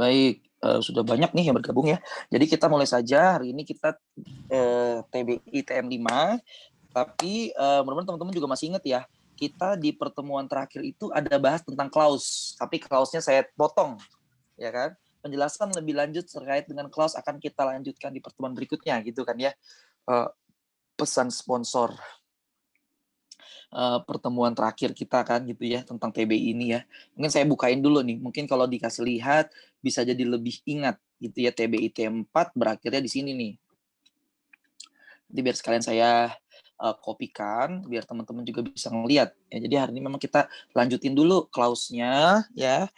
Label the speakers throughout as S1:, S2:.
S1: Baik, sudah banyak nih yang bergabung ya. Jadi kita mulai saja, hari ini kita TBI TM5, tapi mudah-mudahan teman-teman juga masih ingat ya, kita di pertemuan terakhir itu ada bahas tentang clause, tapi clause-nya saya potong, ya kan. Penjelasan lebih lanjut terkait dengan clause akan kita lanjutkan di pertemuan berikutnya gitu kan ya. Pesan sponsor pertemuan terakhir kita kan gitu ya tentang TBI ini ya. Mungkin saya bukain dulu nih. Mungkin kalau dikasih lihat bisa jadi lebih ingat gitu ya, TBI T4 berakhirnya di sini nih. Nanti biar sekalian saya kopikan biar teman-teman juga bisa ngelihat ya. Jadi hari ini memang kita lanjutin dulu clause-nya ya.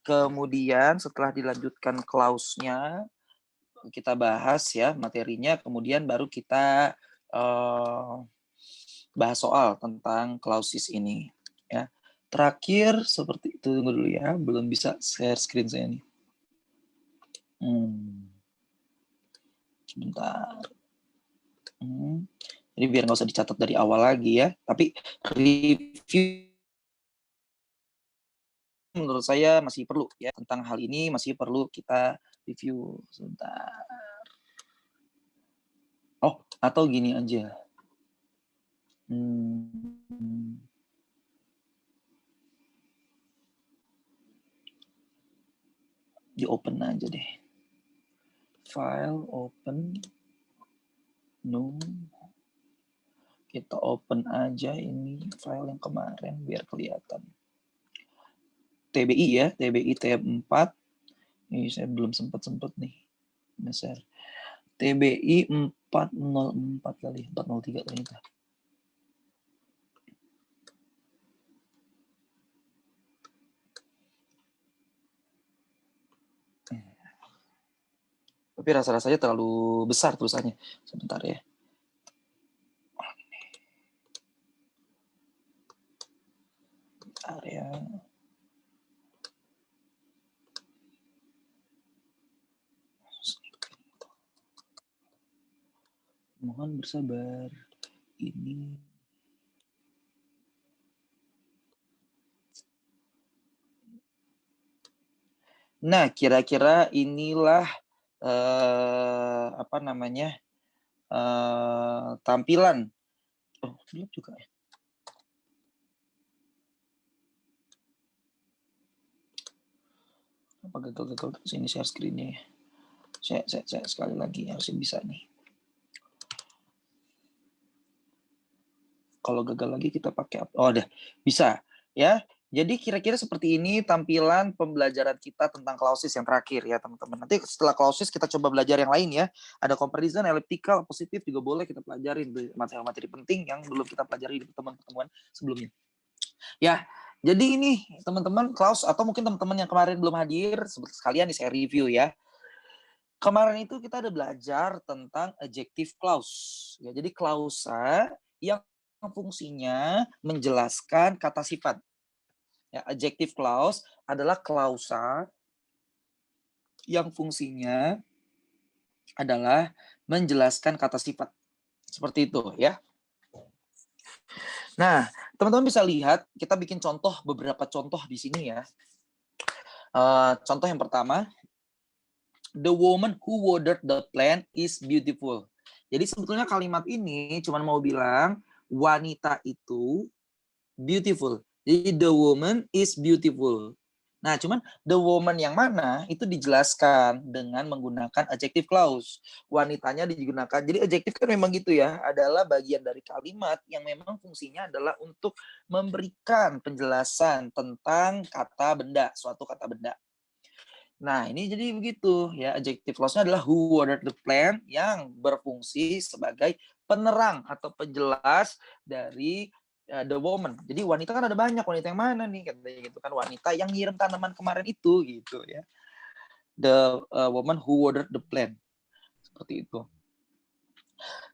S1: Kemudian setelah dilanjutkan clause-nya kita bahas ya materinya, kemudian baru kita bahas soal tentang clauses ini ya. Terakhir seperti itu, tunggu dulu ya, belum bisa share screen saya nih. Sebentar. Jadi biar nggak usah dicatat dari awal lagi ya, tapi review menurut saya masih perlu ya, tentang hal ini masih perlu kita review. Sebentar. Oh, atau gini aja. Di open aja deh. File open. No. Kita open aja ini file yang kemarin biar kelihatan. TBI ya, TBI TM4. Ini saya belum sempat nih. Besar. TBI 404 kali, 403 kali itu. Tapi rasa-rasanya terlalu besar tulisannya. Sebentar ya. Bentar ya. Mohon bersabar. Ini. Nah, kira-kira inilah apa namanya? Tampilan. Oh, gelap juga ya. Apa gagal sini share screen-nya ya. Saya sekali lagi harusnya bisa nih. Kalau gagal lagi kita pakai apa? Oh, udah bisa ya. Jadi kira-kira seperti ini tampilan pembelajaran kita tentang clauses yang terakhir ya teman-teman. Nanti setelah clauses kita coba belajar yang lain ya. Ada comparison, elliptical, positif juga boleh kita pelajarin, materi-materi penting yang belum kita pelajari di pertemuan-pertemuan sebelumnya. Ya, jadi ini teman-teman clause atau mungkin teman-teman yang kemarin belum hadir, sekalian nih saya review ya. Kemarin itu kita ada belajar tentang adjective clause. Ya, jadi klausa yang fungsinya menjelaskan kata sifat. Ya, adjective clause adalah klausa yang fungsinya adalah menjelaskan kata sifat. Seperti itu ya. Nah, teman-teman bisa lihat kita bikin contoh, beberapa contoh di sini ya. Contoh yang pertama, the woman who watered the plant is beautiful. Jadi sebetulnya kalimat ini cuma mau bilang wanita itu beautiful. Jadi the woman is beautiful. Nah, cuman the woman yang mana itu dijelaskan dengan menggunakan adjective clause. Wanitanya digunakan. Jadi adjective kan memang gitu ya, adalah bagian dari kalimat yang memang fungsinya adalah untuk memberikan penjelasan tentang kata benda, suatu kata benda. Nah, ini jadi begitu ya, adjective clause-nya adalah who watered the plant yang berfungsi sebagai penerang atau penjelas dari the woman. Jadi wanita kan ada banyak, wanita yang mana nih katanya gitu kan, wanita yang ngirim tanaman kemarin itu gitu ya. The woman who watered the plant. Seperti itu.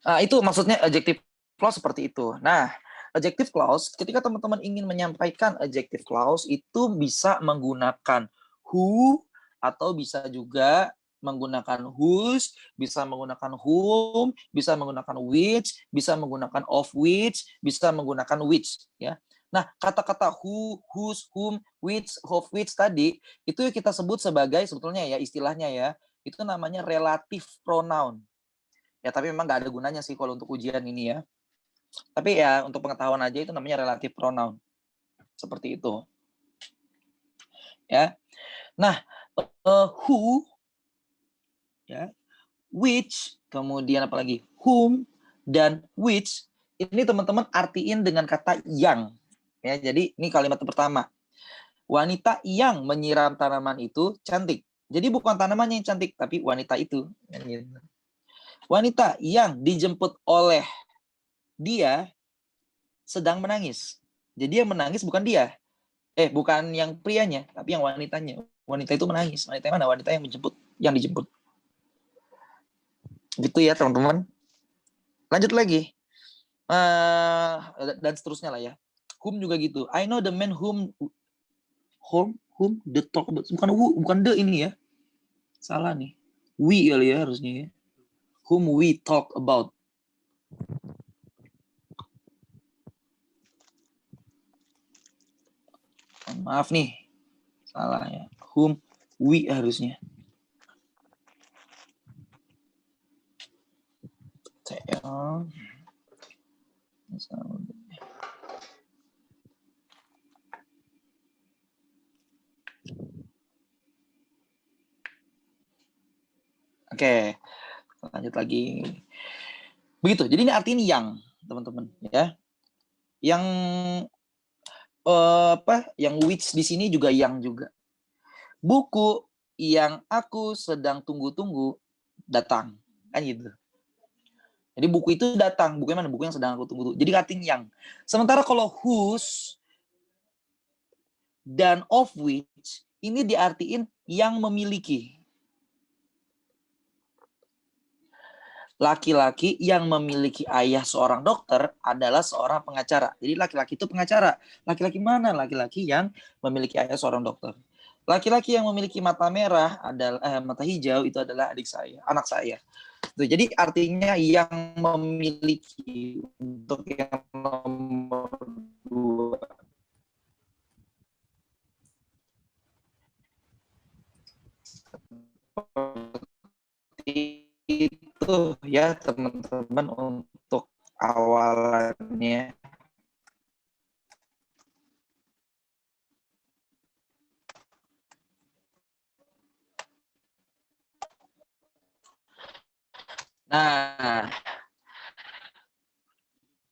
S1: Nah, itu maksudnya adjective clause seperti itu. Nah, adjective clause ketika teman-teman ingin menyampaikan adjective clause itu bisa menggunakan who atau bisa juga menggunakan whose, bisa menggunakan whom, bisa menggunakan which, bisa menggunakan of which, bisa menggunakan which ya. Nah, kata-kata who, whose, whom, which, of which tadi, itu kita sebut sebagai sebetulnya ya istilahnya ya, itu namanya relative pronoun. Ya, tapi memang nggak ada gunanya sih kalau untuk ujian ini ya. Tapi ya untuk pengetahuan aja itu namanya relative pronoun. Seperti itu. Ya. Nah, who, ya, which, kemudian apa lagi? Whom dan which, ini teman-teman artiin dengan kata yang. Ya, jadi ini kalimat pertama. Wanita yang menyiram tanaman itu cantik. Jadi bukan tanamannya yang cantik, tapi wanita itu. Wanita yang dijemput oleh dia sedang menangis. Jadi yang menangis bukan dia. Bukan yang prianya, tapi yang wanitanya. Wanita itu menangis. Wanita yang mana? Wanita yang menjemput, yang dijemput. Gitu ya, teman-teman. Lanjut lagi. Dan seterusnya lah ya. Whom juga gitu. I know the man whom the talk about. Bukan the ini ya. Salah nih. We kali ya harusnya ya. Whom we talk about. Maaf nih. Salah ya. Whom we harusnya. Oke, lanjut lagi. Begitu. Jadi ini artinya yang, teman-teman, ya. Yang yang which di sini juga yang juga. Buku yang aku sedang tunggu-tunggu datang, kan gitu. Jadi buku itu datang, buku yang mana? Buku yang sedang aku tunggu. Jadi artinya yang. Sementara kalau whose dan of which ini diartiin yang memiliki. Laki-laki yang memiliki ayah seorang dokter adalah seorang pengacara. Jadi laki-laki itu pengacara. Laki-laki mana? Laki-laki yang memiliki ayah seorang dokter. Laki-laki yang memiliki mata merah adalah mata hijau itu adalah anak saya. Jadi artinya yang memiliki untuk yang nomor 2. Itu ya teman-teman untuk awalannya. Nah,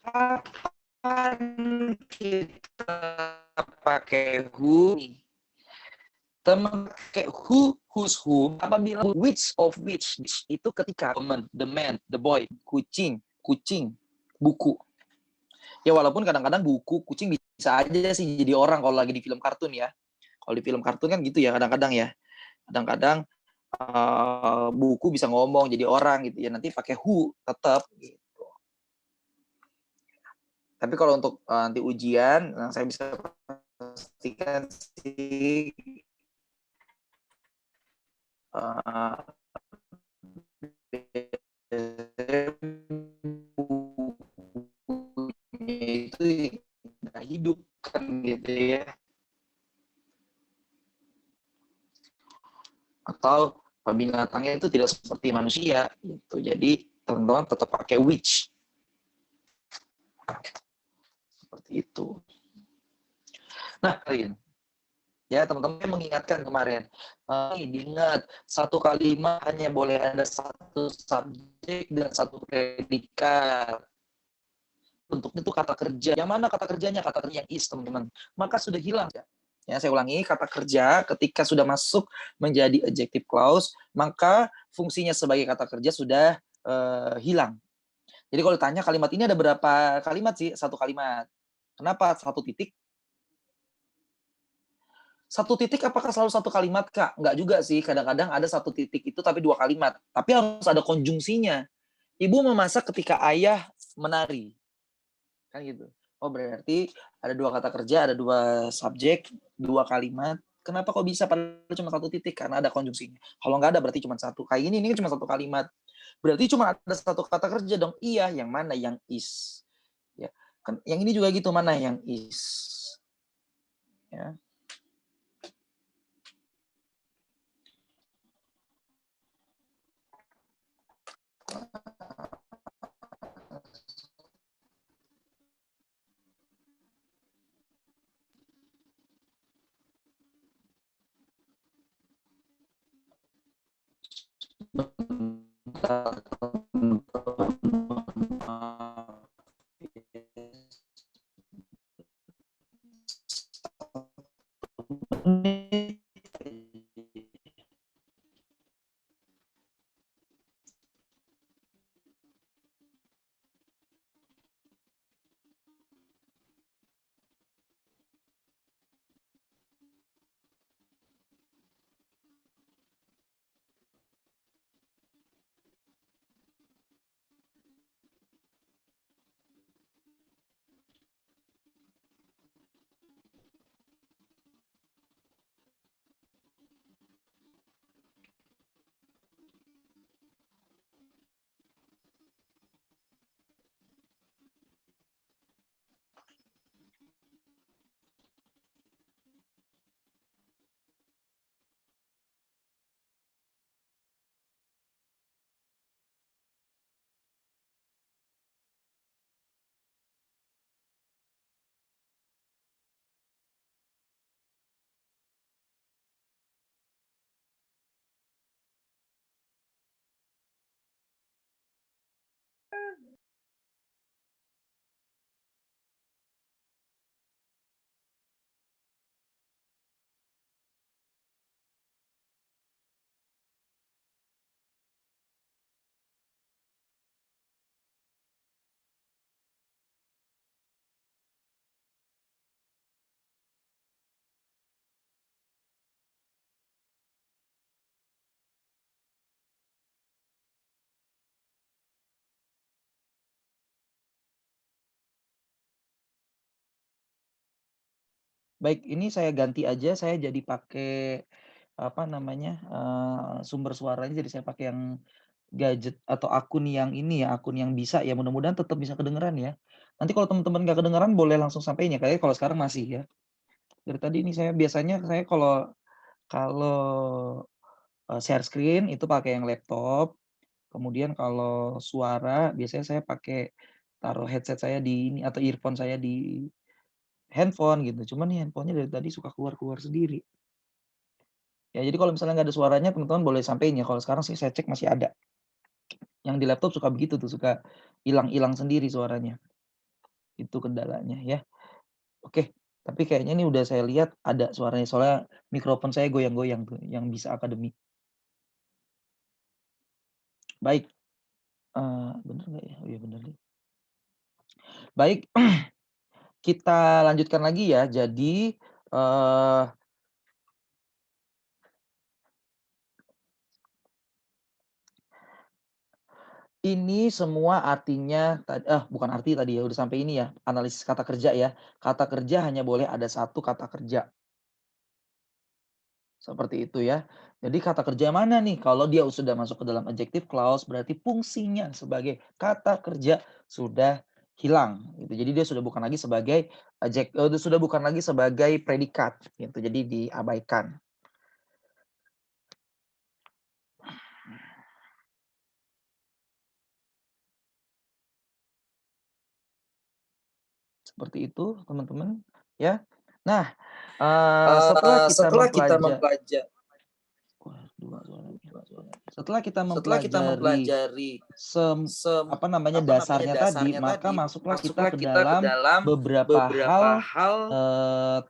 S1: kapan kita pakai who? Teman pakai who, who's who, apabila which of which itu ketika the man, the boy, kucing, buku. Ya walaupun kadang-kadang buku, kucing bisa aja sih jadi orang kalau lagi di film kartun ya. Kalau di film kartun kan gitu ya kadang-kadang ya. Kadang-kadang buku bisa ngomong jadi orang gitu ya. Nanti pakai who tetap gitu. Tapi kalau untuk nanti ujian, saya bisa pastikan sih itu nggak hidup kan gitu ya. Atau binatangnya itu tidak seperti manusia gitu. Jadi teman-teman tetap pakai which. Seperti itu. Nah, ya teman-teman mengingatkan kemarin, diingat satu kalimat hanya boleh ada satu subjek dan satu predikat. Bentuknya itu kata kerja. Yang mana kata kerjanya? Kata kerja yang is, teman-teman. Maka sudah hilang. Ya, saya ulangi, kata kerja ketika sudah masuk menjadi adjective clause, maka fungsinya sebagai kata kerja sudah hilang. Jadi kalau ditanya kalimat ini ada berapa kalimat sih? Satu kalimat. Kenapa satu titik? Satu titik apakah selalu satu kalimat, Kak? Enggak juga sih. Kadang-kadang ada satu titik itu tapi dua kalimat. Tapi harus ada konjungsinya. Ibu memasak ketika ayah menari. Kan gitu. Oh berarti ada dua kata kerja, ada dua subjek, dua kalimat. Kenapa kok bisa padahal cuma satu titik? Karena ada konjungsinya. Kalau nggak ada berarti cuma satu. Kayak ini cuma satu kalimat. Berarti cuma ada satu kata kerja dong. Iya, yang mana? Yang is. Ya. Kan yang ini juga gitu, mana yang is? Ya. Baik, ini saya ganti aja, saya jadi pakai, apa namanya, sumber suaranya jadi saya pakai yang gadget atau akun yang ini ya, akun yang bisa ya, mudah-mudahan tetap bisa kedengeran ya. Nanti kalau teman-teman nggak kedengeran boleh langsung sampein ya, kayaknya kalau sekarang masih ya. Dari tadi ini saya biasanya saya kalau kalau, share screen itu pakai yang laptop, kemudian kalau suara biasanya saya pakai taruh headset saya di ini atau earphone saya di handphone gitu, cuman nih handphonenya dari tadi suka keluar-keluar sendiri. Ya jadi kalau misalnya nggak ada suaranya teman-teman boleh sampein ya, kalau sekarang sih saya cek masih ada. Yang di laptop suka begitu tuh, suka hilang-hilang sendiri suaranya, itu kendalanya ya. Oke, tapi kayaknya ini udah saya lihat ada suaranya, soalnya mikrofon saya goyang-goyang tuh yang bisa akademi. Baik, bener nggak ya? Oh iya bener nih. Baik, kita lanjutkan lagi ya. Jadi, eee, ini semua artinya bukan arti tadi ya, udah sampai ini ya, analisis kata kerja ya. Kata kerja hanya boleh ada satu kata kerja, seperti itu ya. Jadi kata kerja mana nih? Kalau dia sudah masuk ke dalam adjective clause, berarti fungsinya sebagai kata kerja sudah hilang, gitu. Jadi dia sudah bukan lagi sebagai sudah bukan lagi sebagai predikat, gitu. Jadi diabaikan. Seperti itu teman-teman, ya. Nah, setelah kita
S2: Setelah kita
S1: mempelajari wah 2 suaranya. Setelah kita mempelajari
S2: mempelajari
S1: apa namanya, dasarnya tadi,
S2: dasarnya
S1: maka
S2: tadi,
S1: masuklah kita
S2: masuklah
S1: ke
S2: kita ke
S1: dalam
S2: dalam
S1: beberapa
S2: beberapa
S1: hal,
S2: hal.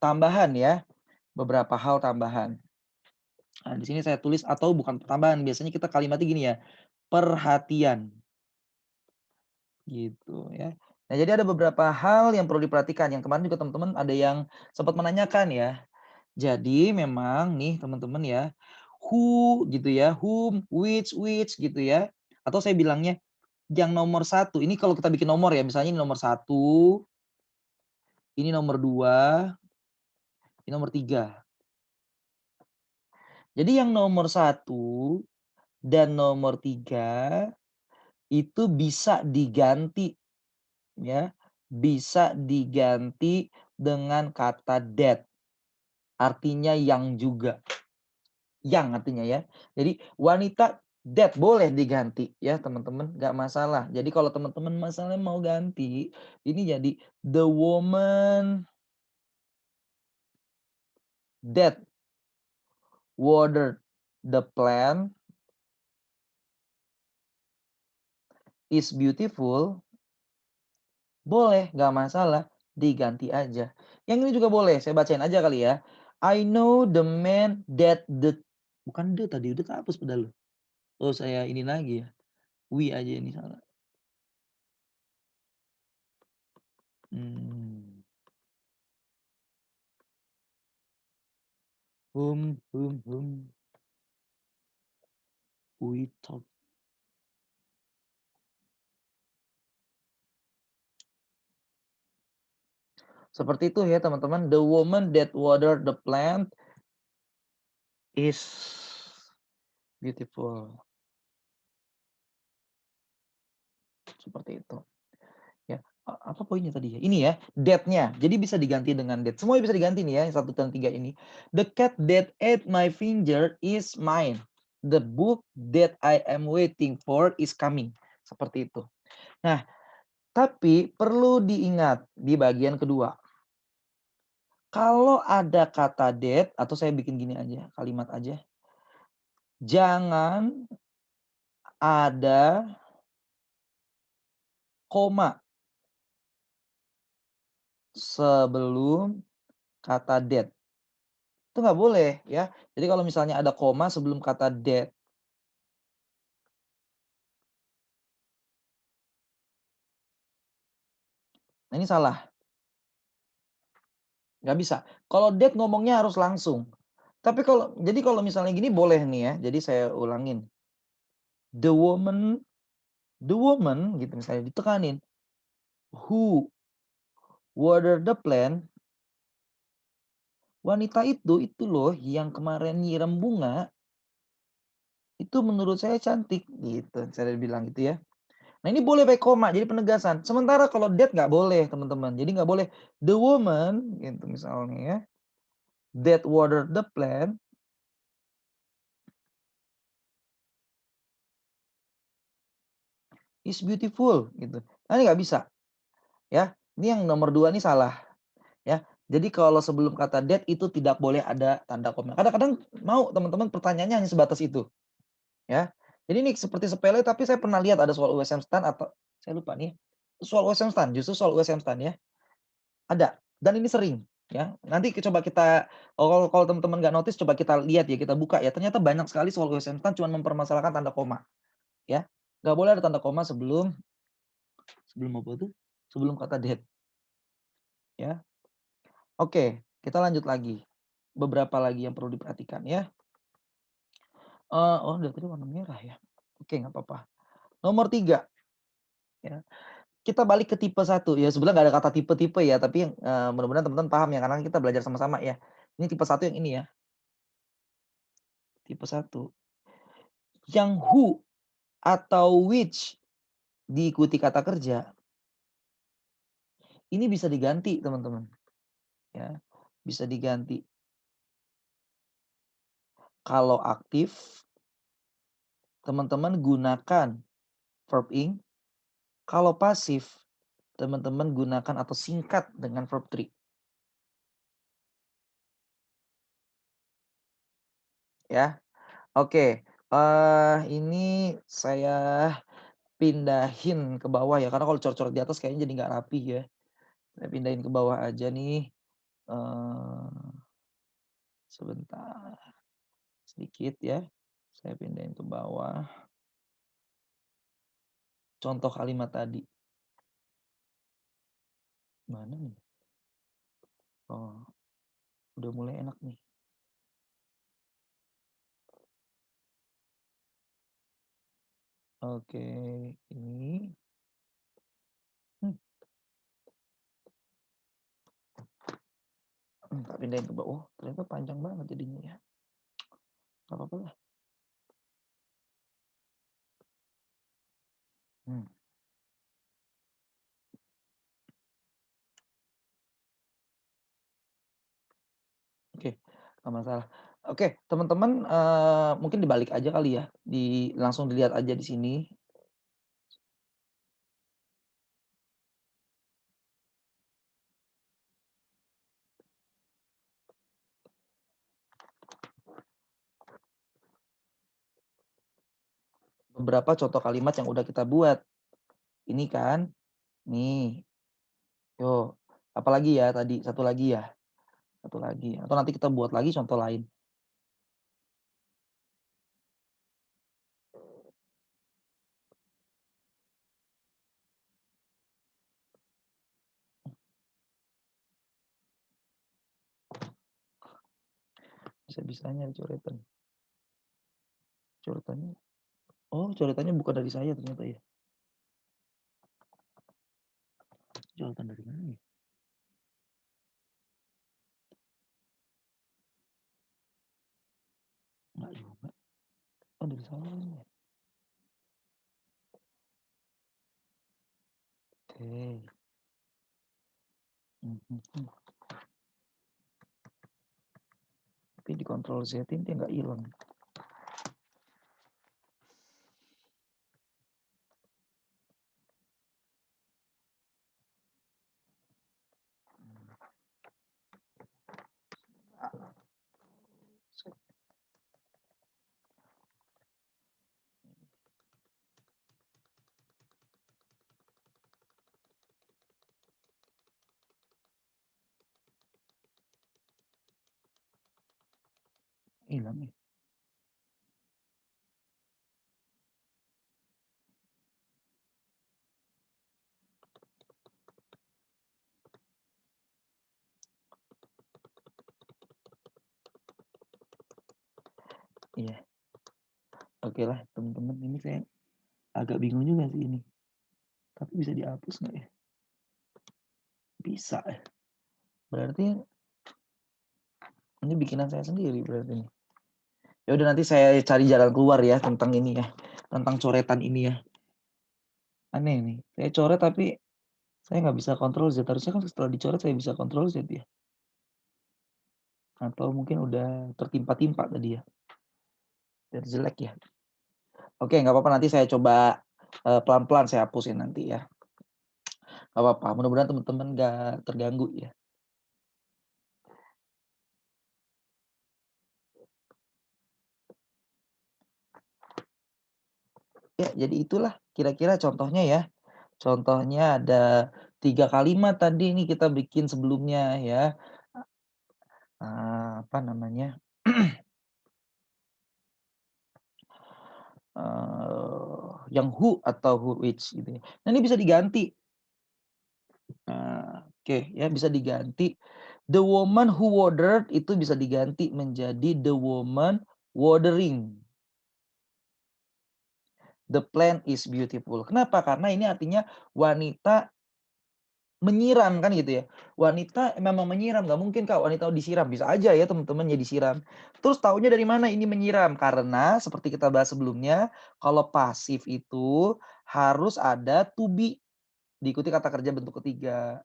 S1: tambahan ya, beberapa hal tambahan. Nah, di sini saya tulis atau bukan tambahan, biasanya kita kalimatnya gini ya, perhatian, gitu ya. Nah, jadi ada beberapa hal yang perlu diperhatikan, yang kemarin juga teman-teman ada yang sempat menanyakan ya. Jadi memang nih teman-teman ya, who gitu ya, whom, which gitu ya, atau saya bilangnya yang nomor satu ini kalau kita bikin nomor ya, misalnya ini nomor satu, ini nomor 2, ini nomor 3. Jadi yang nomor satu dan nomor 3 itu bisa diganti ya, bisa diganti dengan kata that. Artinya yang juga. Yang artinya ya. Jadi wanita that boleh diganti ya teman-teman, nggak masalah. Jadi kalau teman-teman masalahnya mau ganti, ini jadi the woman that watered the plant is beautiful. Boleh, nggak masalah, diganti aja. Yang ini juga boleh, saya bacain aja kali ya. I know the man that the bukan the tadi, udah hapus padahal. Oh, saya ini lagi ya. We aja ini salah. Hmm. We talk. Seperti itu ya teman-teman. The woman that watered the plant is beautiful. Seperti itu. Ya, apa poinnya tadi ya? Ini ya, that-nya. Jadi bisa diganti dengan that. Semuanya bisa diganti nih ya, yang 1 dan 3 ini. The cat that ate my finger is mine. The book that I am waiting for is coming. Seperti itu. Nah, tapi perlu diingat di bagian kedua. Kalau ada kata that, atau saya bikin gini aja, kalimat aja. Jangan ada koma sebelum kata that. Itu nggak boleh ya. Jadi kalau misalnya ada koma sebelum kata that, nah ini salah. Nggak bisa. Kalau that ngomongnya harus langsung. Tapi kalau misalnya gini boleh nih ya. Jadi saya ulangin. The woman gitu misalnya ditekanin. Who water the plant. Wanita itu loh yang kemarin nyiram bunga. Itu menurut saya cantik gitu. Saya bilang gitu ya. Nah ini boleh pakai koma, jadi penegasan. Sementara kalau that nggak boleh teman-teman. Jadi nggak boleh the woman gitu misalnya ya. That water the plant is beautiful gitu. Nah ini nggak bisa ya. Ini yang nomor 2 ini salah ya. Jadi kalau sebelum kata that itu tidak boleh ada tanda koma. Kadang-kadang mau teman-teman pertanyaannya hanya sebatas itu ya. Jadi ini seperti sepele tapi saya pernah lihat ada soal USM STAN atau saya lupa nih. Soal USM STAN, justru soal USM STAN ya. Ada, dan ini sering, ya. Nanti coba kita kalau teman-teman nggak notice coba kita lihat ya, kita buka ya, ternyata banyak sekali soal USM STAN cuman mempermasalahkan tanda koma, ya. Nggak boleh ada tanda koma sebelum sebelum apa tuh? Sebelum kata that, ya. Oke, kita lanjut lagi. Beberapa lagi yang perlu diperhatikan ya. Oh dari tadi warna merah ya. Oke, nggak apa-apa. Nomor 3, ya. Kita balik ke tipe 1 ya, sebenarnya nggak ada kata tipe-tipe ya, tapi mudah-mudahan teman-teman paham ya, karena kita belajar sama-sama ya. Ini tipe 1 yang ini ya, tipe 1. Yang who atau which diikuti kata kerja, ini bisa diganti teman-teman, ya. Bisa diganti. Kalau aktif, teman-teman gunakan verb ing. Kalau pasif, teman-teman gunakan atau singkat dengan verb 3. Ya. Oke, ini saya pindahin ke bawah ya, karena kalau coret-coret di atas kayaknya jadi nggak rapi ya. Saya pindahin ke bawah aja nih, sebentar, sedikit ya. Saya pindahin ke bawah. Contoh kalimat tadi. Mana nih? Oh, udah mulai enak nih. Oke, ini. Tak pindahin ke bawah. Oh, ternyata panjang banget jadinya ya. Gak apa-apa lah. Hmm. nggak masalah. Oke, teman-teman, mungkin dibalik aja kali ya, langsung dilihat aja di sini. Beberapa contoh kalimat yang udah kita buat. Ini kan, nih, yo, apalagi ya tadi, satu lagi ya? Satu lagi, atau nanti kita buat lagi contoh lain. Bisa-bisanya coretan. Coretannya oh, coretannya bukan dari saya ternyata ya. Coretan dari mana ya? Enggak juga. Oh, dari saya ya. Oke. Mhm. Tapi di Ctrl Z ini dia nggak hilang. Hilang ya. Iya. Oke lah teman-teman, ini saya agak bingung juga sih ini. Tapi bisa dihapus nggak ya? Bisa ya. Berarti ini bikinan saya sendiri berarti ini. Ya udah nanti saya cari jalan keluar ya tentang ini ya, tentang coretan ini ya. Aneh nih, saya coret tapi saya nggak bisa kontrol Z. Harusnya kan setelah dicoret saya bisa kontrol Z ya. Atau mungkin udah tertimpa-timpa tadi ya. Biar jelek ya. Oke, nggak apa-apa nanti saya coba pelan-pelan saya hapusin nanti ya. Nggak apa-apa, mudah-mudahan teman-teman nggak terganggu ya. Ya, jadi itulah kira-kira contohnya ya. Contohnya ada 3 kalimat tadi nih kita bikin sebelumnya ya. Apa namanya, yang who atau who which gitu ya. Nah ini bisa diganti. Oke ya bisa diganti. The woman who watered itu bisa diganti menjadi the woman watering. The plant is beautiful. Kenapa? Karena ini artinya wanita menyiram kan gitu ya. Wanita memang menyiram, nggak mungkin Kak wanita disiram. Bisa aja ya teman-teman ya disiram. Terus taunya dari mana ini menyiram? Karena seperti kita bahas sebelumnya, kalau pasif itu harus ada to be, diikuti kata kerja bentuk ketiga.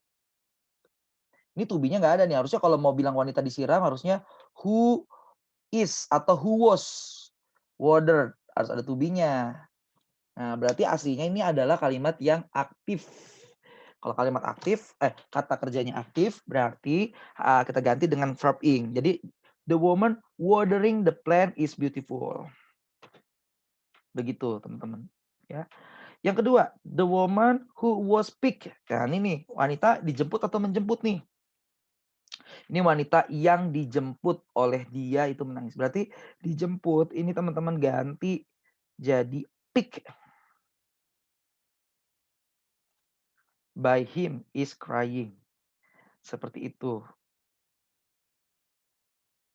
S1: Ini to be-nya nggak ada nih, harusnya kalau mau bilang wanita disiram harusnya who is atau who was watered, harus ada to be-nya. Nah, berarti aslinya ini adalah kalimat yang aktif. Kalau kalimat aktif, kata kerjanya aktif, berarti kita ganti dengan verb ing. Jadi, the woman watering the plant is beautiful. Begitu, teman-teman. Ya. Yang kedua, the woman who was picked. Nah, ini nih, wanita dijemput atau menjemput nih. Ini wanita yang dijemput oleh dia itu menangis. Berarti dijemput, ini teman-teman ganti jadi pick. By him is crying. Seperti itu.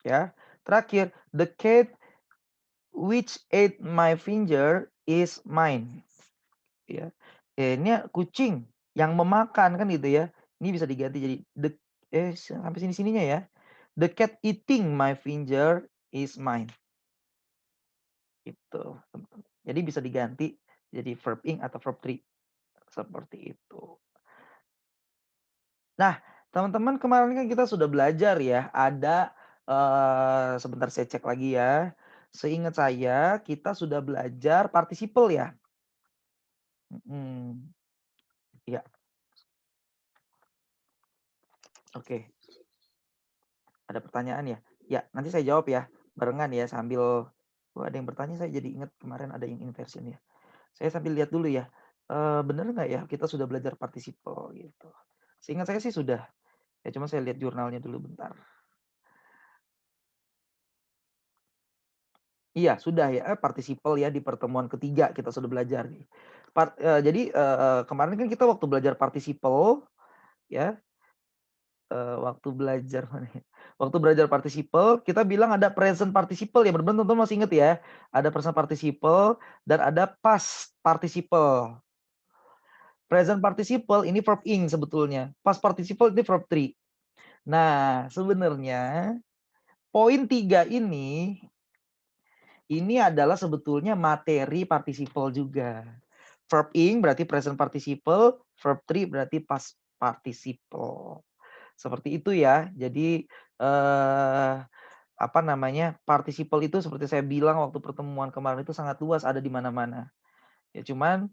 S1: Ya. Terakhir, the cat which ate my finger is mine. Ya. Ini kucing yang memakan kan gitu ya. Ini bisa diganti jadi sampai sini-sininya ya. The cat eating my finger is mine. Itu. Jadi bisa diganti jadi verb ing atau verb 3. Seperti itu. Nah, teman-teman kemarin kan kita sudah belajar ya, ada Sebentar saya cek lagi ya. Seingat saya kita sudah belajar participle ya? Iya. Oke. Ada pertanyaan ya? Ya, nanti saya jawab ya, barengan ya sambil ada yang bertanya saya jadi ingat kemarin ada yang inversion ya. Saya sambil lihat dulu ya, bener nggak ya kita sudah belajar participle gitu. Seingat saya sih sudah, ya cuma saya lihat jurnalnya dulu bentar. Iya sudah ya, participle ya di pertemuan ketiga kita sudah belajar nih. Jadi, kemarin kan kita waktu belajar participle ya, waktu belajar mana ya, waktu belajar participle kita bilang ada present participle ya, bener-bener teman-teman masih inget ya? Ada present participle dan ada past participle. Present participle ini verb ing sebetulnya, past participle ini verb 3. Nah, sebenarnya poin 3 ini adalah sebetulnya materi participle juga. Verb ing berarti present participle, verb 3 berarti past participle. Seperti itu ya. Jadi, apa namanya, participle itu seperti saya bilang waktu pertemuan kemarin itu sangat luas, ada di mana-mana. Ya cuman,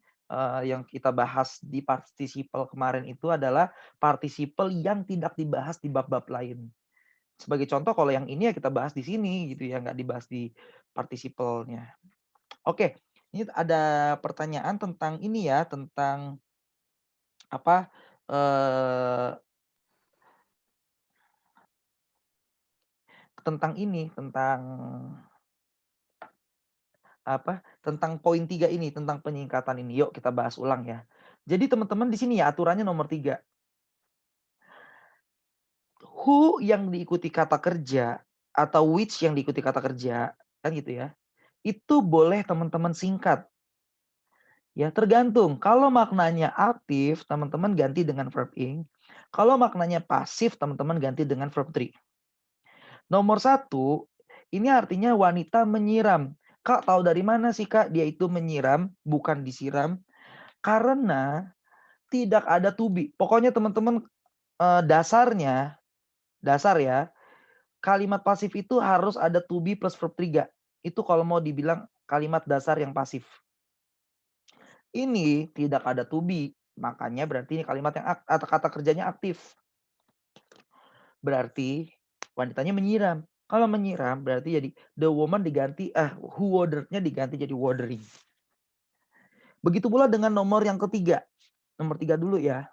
S1: yang kita bahas di participle kemarin itu adalah participle yang tidak dibahas di bab-bab lain. Sebagai contoh kalau yang ini ya kita bahas di sini gitu ya, nggak dibahas di participle-nya. Oke, ini ada pertanyaan tentang ini ya, tentang apa, tentang ini, tentang apa, tentang poin 3 ini, tentang penyingkatan ini. Yuk kita bahas ulang ya. Jadi teman-teman di sini ya aturannya nomor 3. Who yang diikuti kata kerja atau which yang diikuti kata kerja, kan gitu ya. Itu boleh teman-teman singkat. Ya, tergantung. Kalau maknanya aktif, teman-teman ganti dengan verb ing. Kalau maknanya pasif, teman-teman ganti dengan verb 3. Nomor 1, ini artinya wanita menyiram. Kak, tahu dari mana sih Kak dia itu menyiram, bukan disiram? Karena tidak ada to be. Pokoknya teman-teman dasar ya, kalimat pasif itu harus ada to be plus verb 3. Itu kalau mau dibilang kalimat dasar yang pasif. Ini tidak ada to be, makanya berarti ini kalimat yang atau kata kerjanya aktif. Berarti wanitanya menyiram. Kalau menyiram berarti jadi the woman diganti who watered-nya diganti jadi watering. Begitu pula dengan nomor yang ketiga. Nomor 3 dulu ya.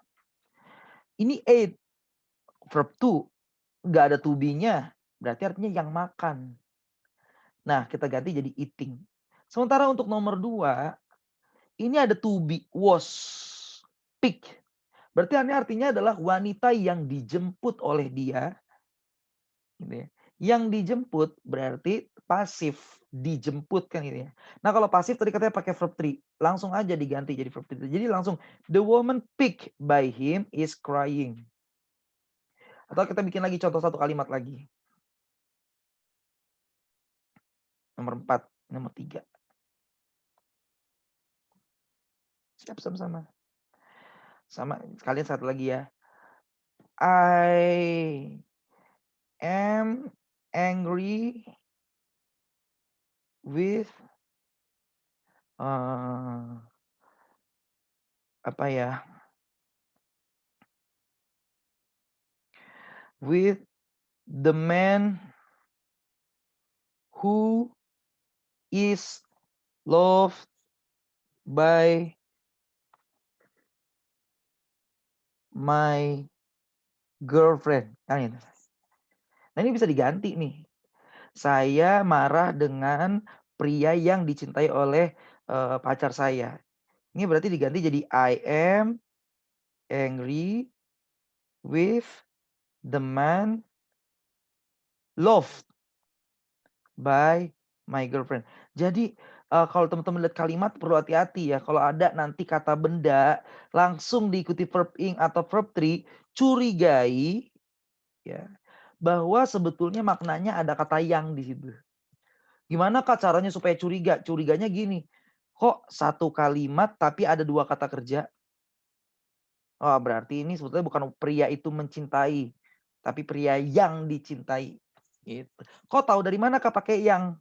S1: Ini ate, verb to, nggak ada to be-nya, berarti artinya yang makan. Nah, kita ganti jadi eating. Sementara untuk nomor 2, ini ada to be, was, pick. Berarti artinya adalah wanita yang dijemput oleh dia. Gitu ya. Yang dijemput berarti pasif, dijemput kan gitu ya. Nah kalau pasif tadi katanya pakai verb 3, langsung aja diganti jadi verb 3. Jadi langsung the woman picked by him is crying. Atau kita bikin lagi contoh satu kalimat lagi. Nomor 4, nomor 3. Siap sama-sama. Sama sekalian satu lagi ya. I am angry with apa ya? With the man who is loved by my girlfriend. Kan itu. Nah ini bisa diganti nih. Saya marah dengan pria yang dicintai oleh pacar saya. Ini berarti diganti jadi I am angry with the man loved by my girlfriend. Jadi kalau teman-teman lihat kalimat perlu hati-hati ya. Kalau ada nanti kata benda langsung diikuti verb ing atau verb 3, curigai ya bahwa sebetulnya maknanya ada kata yang di situ. Gimana Kak caranya supaya curiga? Curiganya gini, kok satu kalimat tapi ada 2 kata kerja? Oh berarti ini sebetulnya bukan pria itu mencintai, tapi pria yang dicintai. Gitu. Kok tahu dari mana Kak pakai yang?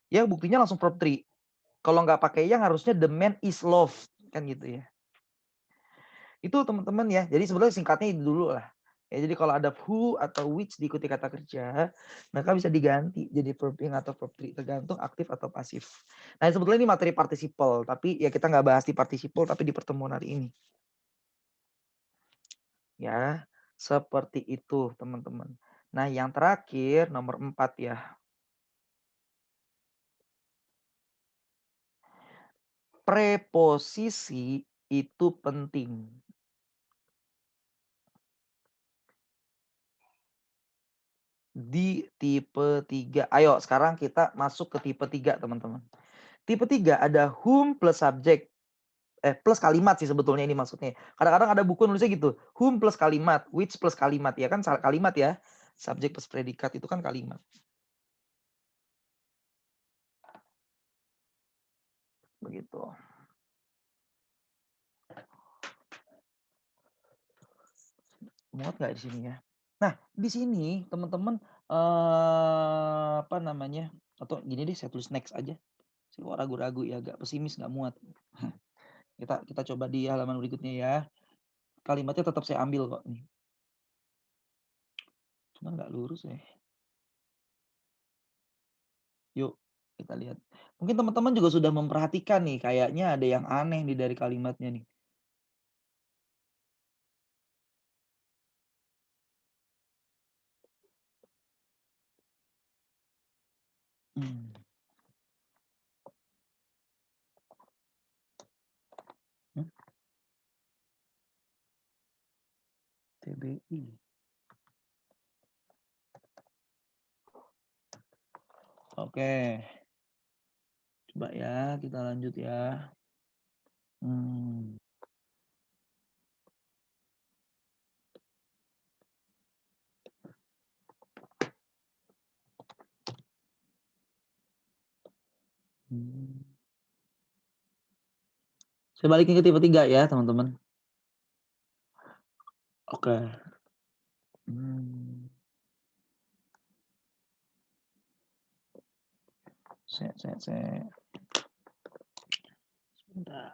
S1: Ya buktinya langsung prop 3. Kalau nggak pakai yang harusnya the man is love kan gitu ya. Itu teman-teman ya. Jadi sebenarnya singkatnya itu dulu lah. Ya, jadi kalau ada who atau which diikuti kata kerja, maka bisa diganti jadi verb ing atau verb 3 tergantung aktif atau pasif. Nah sebetulnya ini materi participle, tapi ya kita nggak bahas di participle tapi di pertemuan hari ini. Ya, seperti itu teman-teman. Nah yang terakhir nomor 4 ya. Preposisi itu penting. Di tipe 3. Ayo sekarang kita masuk ke tipe 3 teman-teman. Tipe 3 ada whom plus subject. Plus kalimat sih sebetulnya ini maksudnya. Kadang-kadang ada buku nulisnya gitu. Whom plus kalimat, which plus kalimat. Ya kan kalimat ya. Subjek plus predikat itu kan kalimat. Begitu. Muat nggak di sini ya? Nah, di sini teman-teman apa namanya? Atau gini deh saya tulis next aja. Saya kok ragu-ragu ya, agak pesimis nggak muat. Kita coba di halaman berikutnya ya. Kalimatnya tetap saya ambil kok nih. Cuma nggak lurus ya. Yuk kita lihat. Mungkin teman-teman juga sudah memperhatikan nih, kayaknya ada yang aneh nih dari kalimatnya nih. Hmm. TBI. Oke. Coba ya, kita lanjut ya. Hmm. Saya balikin ke tipe 3 ya, teman-teman. Oke. Sebentar.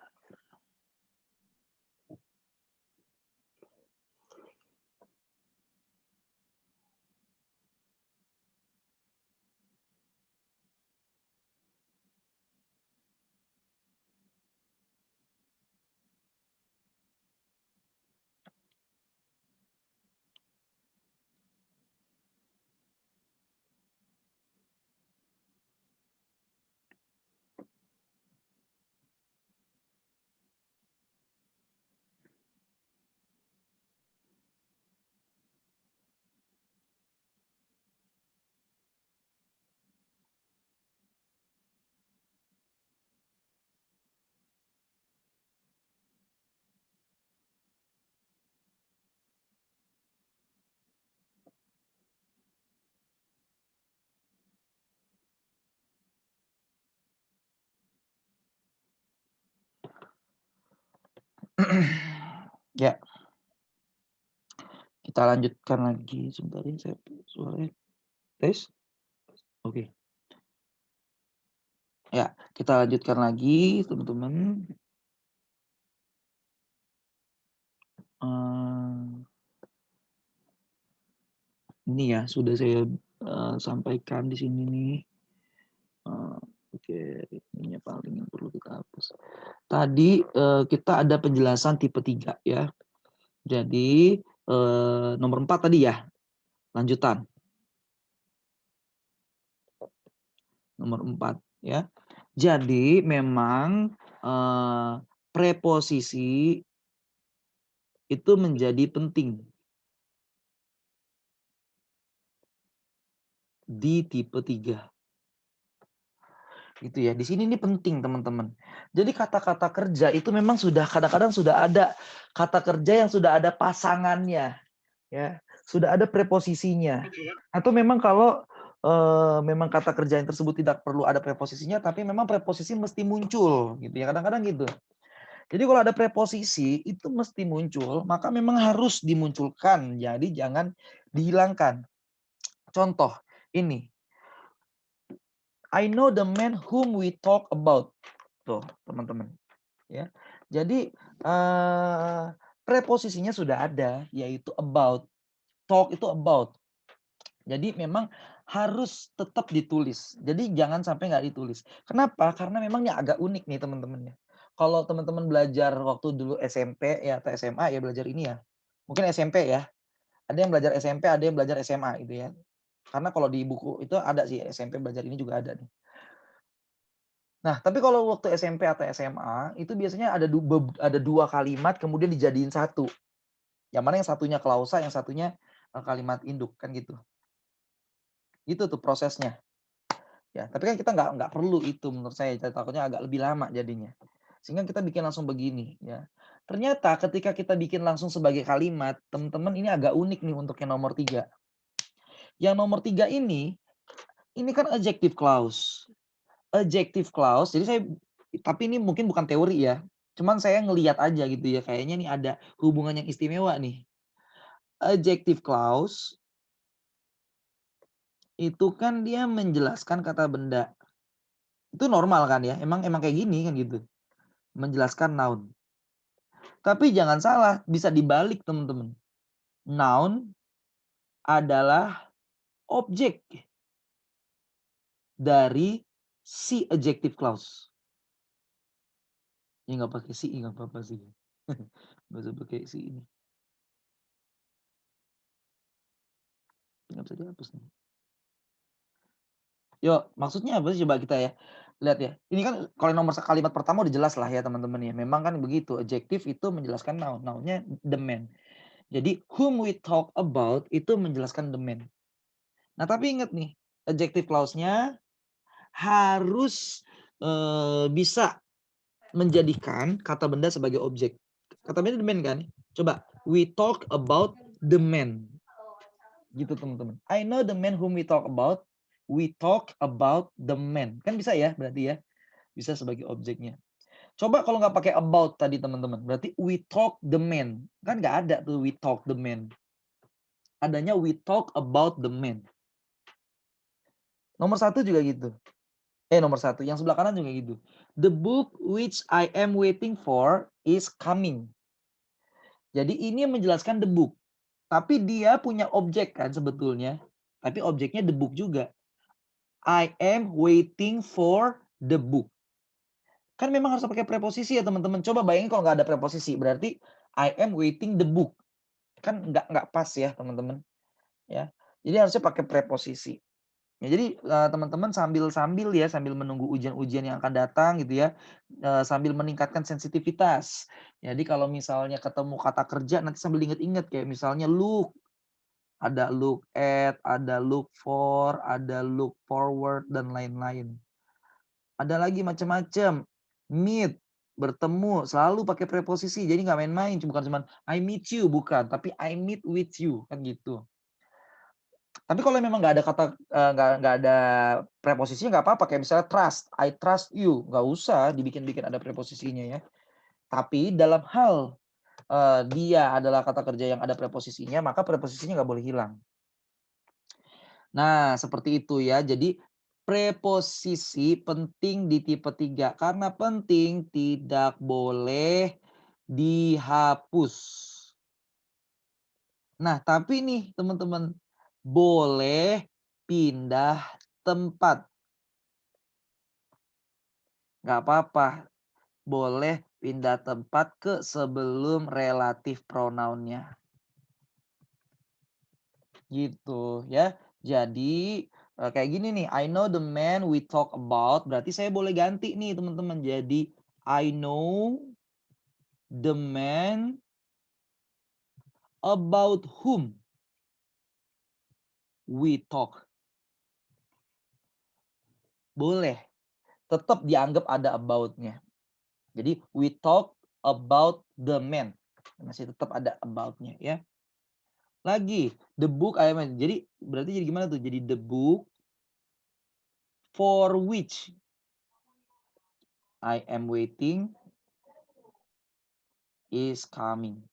S1: Ya. Kita lanjutkan lagi sebentar ini saya suaranya tes. Oke. Ya, kita lanjutkan lagi teman-teman. Ini ya sudah saya sampaikan di sini nih. Oke, ini paling yang perlu kita hapus. Tadi kita ada penjelasan tipe 3 ya. Jadi nomor 4 tadi ya. Lanjutan. Nomor 4 ya. Jadi memang preposisi itu menjadi penting di tipe 3. Gitu ya. Di sini ini penting teman-teman. Jadi kata-kata kerja itu memang sudah kadang-kadang sudah ada kata kerja yang sudah ada pasangannya ya. Sudah ada preposisinya. Atau memang kalau memang kata kerja yang tersebut tidak perlu ada preposisinya tapi memang preposisi mesti muncul gitu ya. Kadang-kadang gitu. Jadi kalau ada preposisi itu mesti muncul, maka memang harus dimunculkan. Jadi jangan dihilangkan. Contoh, Ini. I know the man whom we talk about. Tuh, teman-teman. Ya. Jadi preposisinya sudah ada, yaitu about. Talk itu about. Jadi memang harus tetap ditulis. Jadi jangan sampai nggak ditulis. Kenapa? Karena memang ini agak unik nih teman-teman ya. Kalau teman-teman belajar waktu dulu SMP ya atau SMA ya belajar ini ya. Mungkin SMP ya. Ada yang belajar SMP, ada yang belajar SMA gitu ya. Karena kalau di buku itu ada sih SMP belajar ini juga ada nih. Nah, tapi kalau waktu SMP atau SMA itu biasanya ada dua kalimat kemudian dijadiin satu. Yang mana yang satunya klausa, yang satunya kalimat induk kan gitu. Itu tuh prosesnya. Ya, tapi kan kita nggak perlu itu menurut saya, takutnya agak lebih lama jadinya. Sehingga kita bikin langsung begini ya. Ternyata ketika kita bikin langsung sebagai kalimat, teman-teman ini agak unik nih untuk yang nomor 3. Yang nomor 3 ini kan adjective clause. Adjective clause, jadi saya tapi ini mungkin bukan teori ya. Cuman saya ngelihat aja gitu ya, kayaknya nih ada hubungan yang istimewa nih. Adjective clause itu kan dia menjelaskan kata benda. Itu normal kan ya, emang kayak gini kan gitu. Menjelaskan noun. Tapi jangan salah, bisa dibalik teman-teman. Noun adalah objek dari si adjective clause. Ini nggak pakai si, nggak apa-apa sih. Nggak usah pakai si ini. Nggak bisa dihapus nih. Yuk, maksudnya apa sih coba kita ya? Lihat ya. Ini kan kalau nomor kalimat pertama udah jelas lah ya teman-teman ya. Memang kan begitu. Adjektif itu menjelaskan noun. Nounnya the man. Jadi whom we talk about itu menjelaskan the man. Nah tapi ingat nih. Adjective clause-nya harus bisa menjadikan kata benda sebagai objek. Kata benda the man kan? Coba. We talk about the man. Gitu teman-teman. I know the man whom we talk about. We talk about the man. Kan bisa ya berarti ya. Bisa sebagai objeknya. Coba kalau nggak pakai about tadi teman-teman. Berarti we talk the man. Kan nggak ada tuh we talk the man. Adanya we talk about the man. Nomor 1 juga gitu. Nomor 1. Yang sebelah kanan juga gitu. The book which I am waiting for is coming. Jadi ini menjelaskan the book. Tapi dia punya objek kan sebetulnya. Tapi objeknya the book juga. I am waiting for the book. Kan memang harus pakai preposisi ya teman-teman. Coba bayangin kalau nggak ada preposisi. Berarti I am waiting the book. Kan nggak pas ya teman-teman. Ya. Jadi harusnya pakai preposisi. Ya, jadi teman-teman sambil ya sambil menunggu ujian-ujian yang akan datang gitu ya. Sambil meningkatkan sensitivitas. Jadi kalau misalnya ketemu kata kerja nanti sambil inget-inget kayak misalnya look. Ada look at, ada look for, ada look forward dan lain-lain. Ada lagi macam-macam. Meet, bertemu, selalu pakai preposisi. Jadi nggak main-main, bukan cuma I meet you, bukan, tapi I meet with you, kan gitu. Tapi kalau memang nggak ada kata nggak ada preposisinya nggak apa-apa. Kayak misalnya trust, I trust you, nggak usah dibikin-bikin ada preposisinya ya. Tapi dalam hal dia adalah kata kerja yang ada preposisinya, maka preposisinya nggak boleh hilang. Nah, seperti itu ya. Jadi preposisi penting di tipe 3 karena penting tidak boleh dihapus. Nah, tapi nih teman-teman, boleh pindah tempat. Nggak apa-apa, boleh pindah tempat ke sebelum relatif pronounnya. Gitu ya. Jadi kayak gini nih, I know the man we talk about, berarti saya boleh ganti nih teman-teman. Jadi I know the man about whom we talk. Boleh. Tetap dianggap ada about-nya. Jadi we talk about the man. Masih tetap ada about-nya ya. Lagi, the book I am. Jadi berarti jadi gimana tuh? Jadi the book for which I am waiting is coming.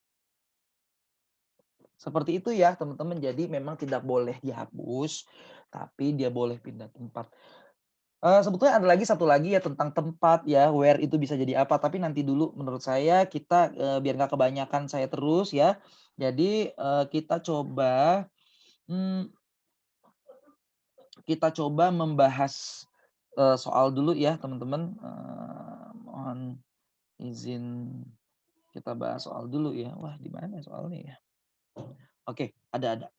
S1: Seperti itu ya teman-teman. Jadi memang tidak boleh dihapus, tapi dia boleh pindah tempat. Sebetulnya ada lagi satu lagi ya tentang tempat ya, where itu bisa jadi apa, tapi nanti dulu menurut saya kita, biar nggak kebanyakan saya terus ya. Jadi, mmm, kita coba membahas, soal dulu ya teman-teman, mohon izin kita bahas soal dulu ya. Wah, di mana soalnya ya? Oke, ada.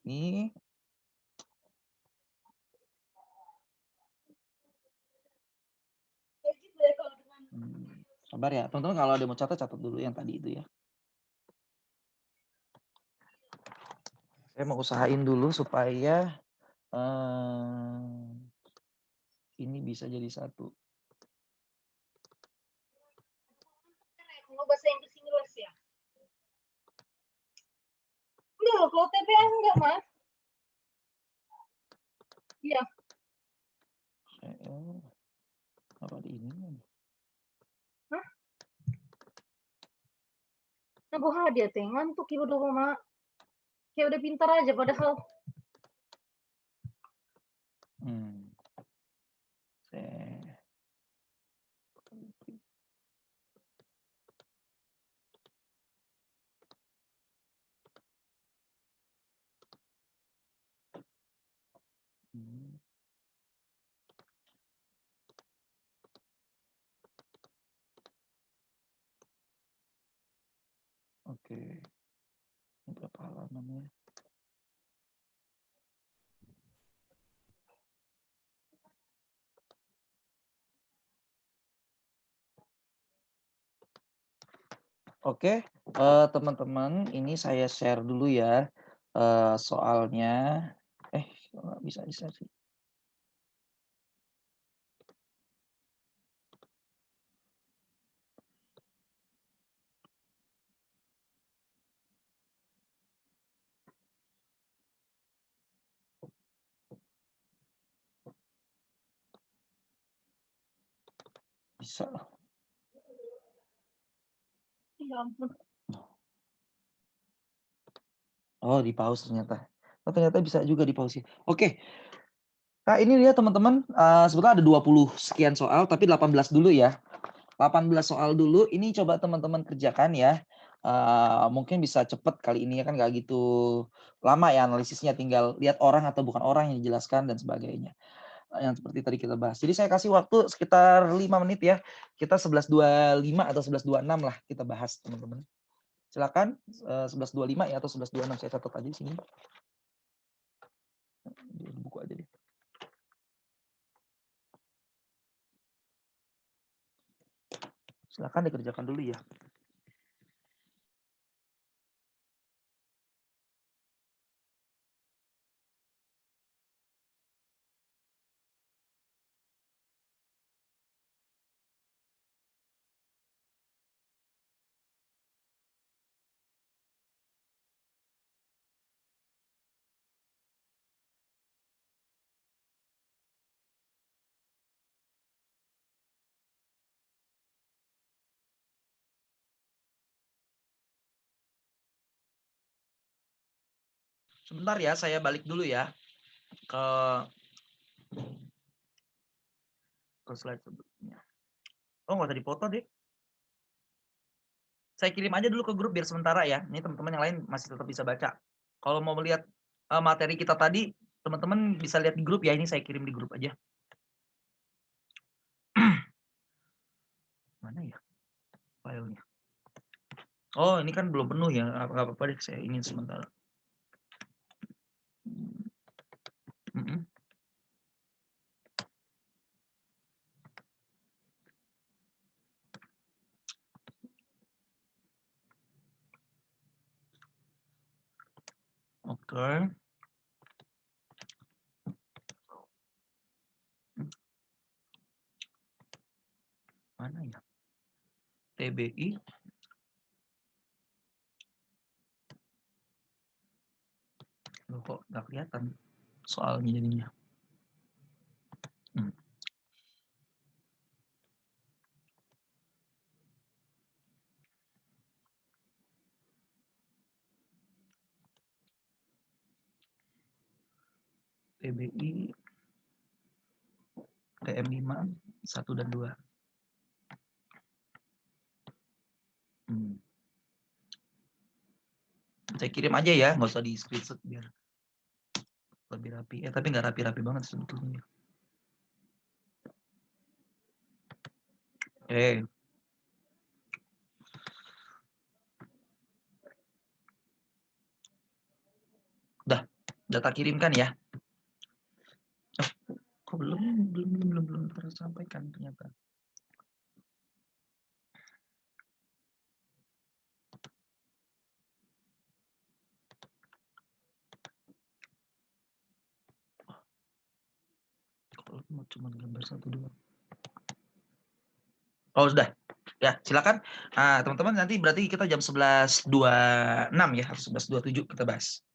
S1: Ini, sabar ya teman-teman, kalau ada yang mau catat dulu yang tadi itu ya. Saya mau usahain dulu supaya, ini bisa jadi satu.
S2: Kalau bahasa Inggris English ya? Enggak, kalau TPA enggak, Mas. Iya.
S1: Apa di ini?
S2: Hah? Nah, buah dia teh ngantuk ibu udah mama. Kayak udah pintar aja padahal.
S1: Oke. Berapa halaman ya? Oke, teman-teman, ini saya share dulu ya, soalnya. Nggak bisa di-share sih. Bisa.
S2: Ya ampun.
S1: Oh, di-pause ternyata. Oh, ternyata bisa juga di-pause ya. Oke. Nah, ini dia teman-teman, sebetulnya ada 20 sekian soal, tapi 18 dulu ya. 18 soal dulu, ini coba teman-teman kerjakan ya. Mungkin bisa cepet kali ini ya, kan nggak gitu lama ya analisisnya, tinggal lihat orang atau bukan orang yang dijelaskan dan sebagainya. Yang seperti tadi kita bahas. Jadi saya kasih waktu sekitar 5 menit ya. Kita 11.25 atau 11.26 lah kita bahas teman-teman. Silakan 11.25 ya atau 11.26, saya catat aja di sini. Di buku aja deh. Silakan dikerjakan dulu ya. Sebentar ya, saya balik dulu ya ke slide sebelumnya. Oh, nggak usah dipoto deh. Saya kirim aja dulu ke grup biar sementara ya. Ini teman-teman yang lain masih tetap bisa baca. Kalau mau melihat materi kita tadi, teman-teman bisa lihat di grup ya. Ini saya kirim di grup aja. Mana ya filenya? Oh, ini kan belum penuh ya. Nggak apa-apa deh, saya ingin sementara. Oke. Mana ya? TBI. Loh, kok nggak kelihatan soalnya jadinya. PBI, TM5, 1 dan 2. Saya kirim aja ya, nggak usah di screenshot biar lebih rapi. Tapi nggak rapi-rapi banget sebetulnya. Oke. Udah, data kirimkan ya. Kok belum tersampaikan ternyata. Kalau cuma gambar 1 2. Oh, sudah. Ya, silakan. Teman-teman, nanti berarti kita jam 11.26 ya, atau 11.27 kita bahas.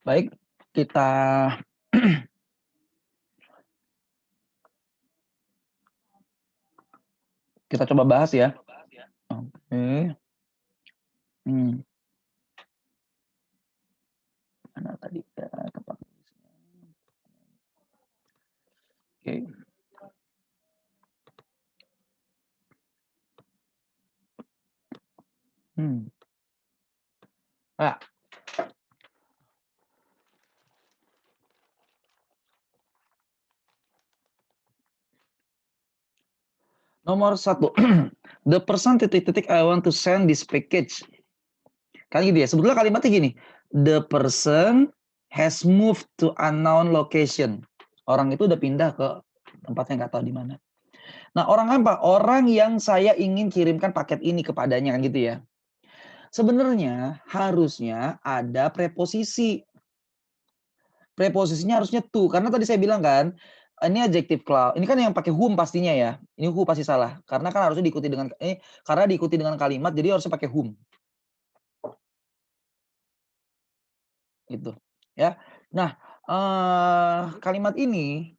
S1: Baik, kita kita coba bahas ya. Oke. Mana tadi tempat tulisnya? Oke. Nah, nomor 1. The person titik-titik I want to send this package. Kan gitu ya. Sebetulnya kalimatnya gini. The person has moved to unknown location. Orang itu udah pindah ke tempatnya nggak tahu di mana. Nah, orang apa? Orang yang saya ingin kirimkan paket ini kepadanya kan gitu ya. Sebenarnya harusnya ada preposisi. Preposisinya harusnya to, karena tadi saya bilang kan, ini adjective clause. Ini kan yang pakai whom pastinya ya. Ini who pasti salah. Karena kan harusnya diikuti dengan karena diikuti dengan kalimat, jadi harusnya pakai whom. Gitu. Ya. Nah, kalimat ini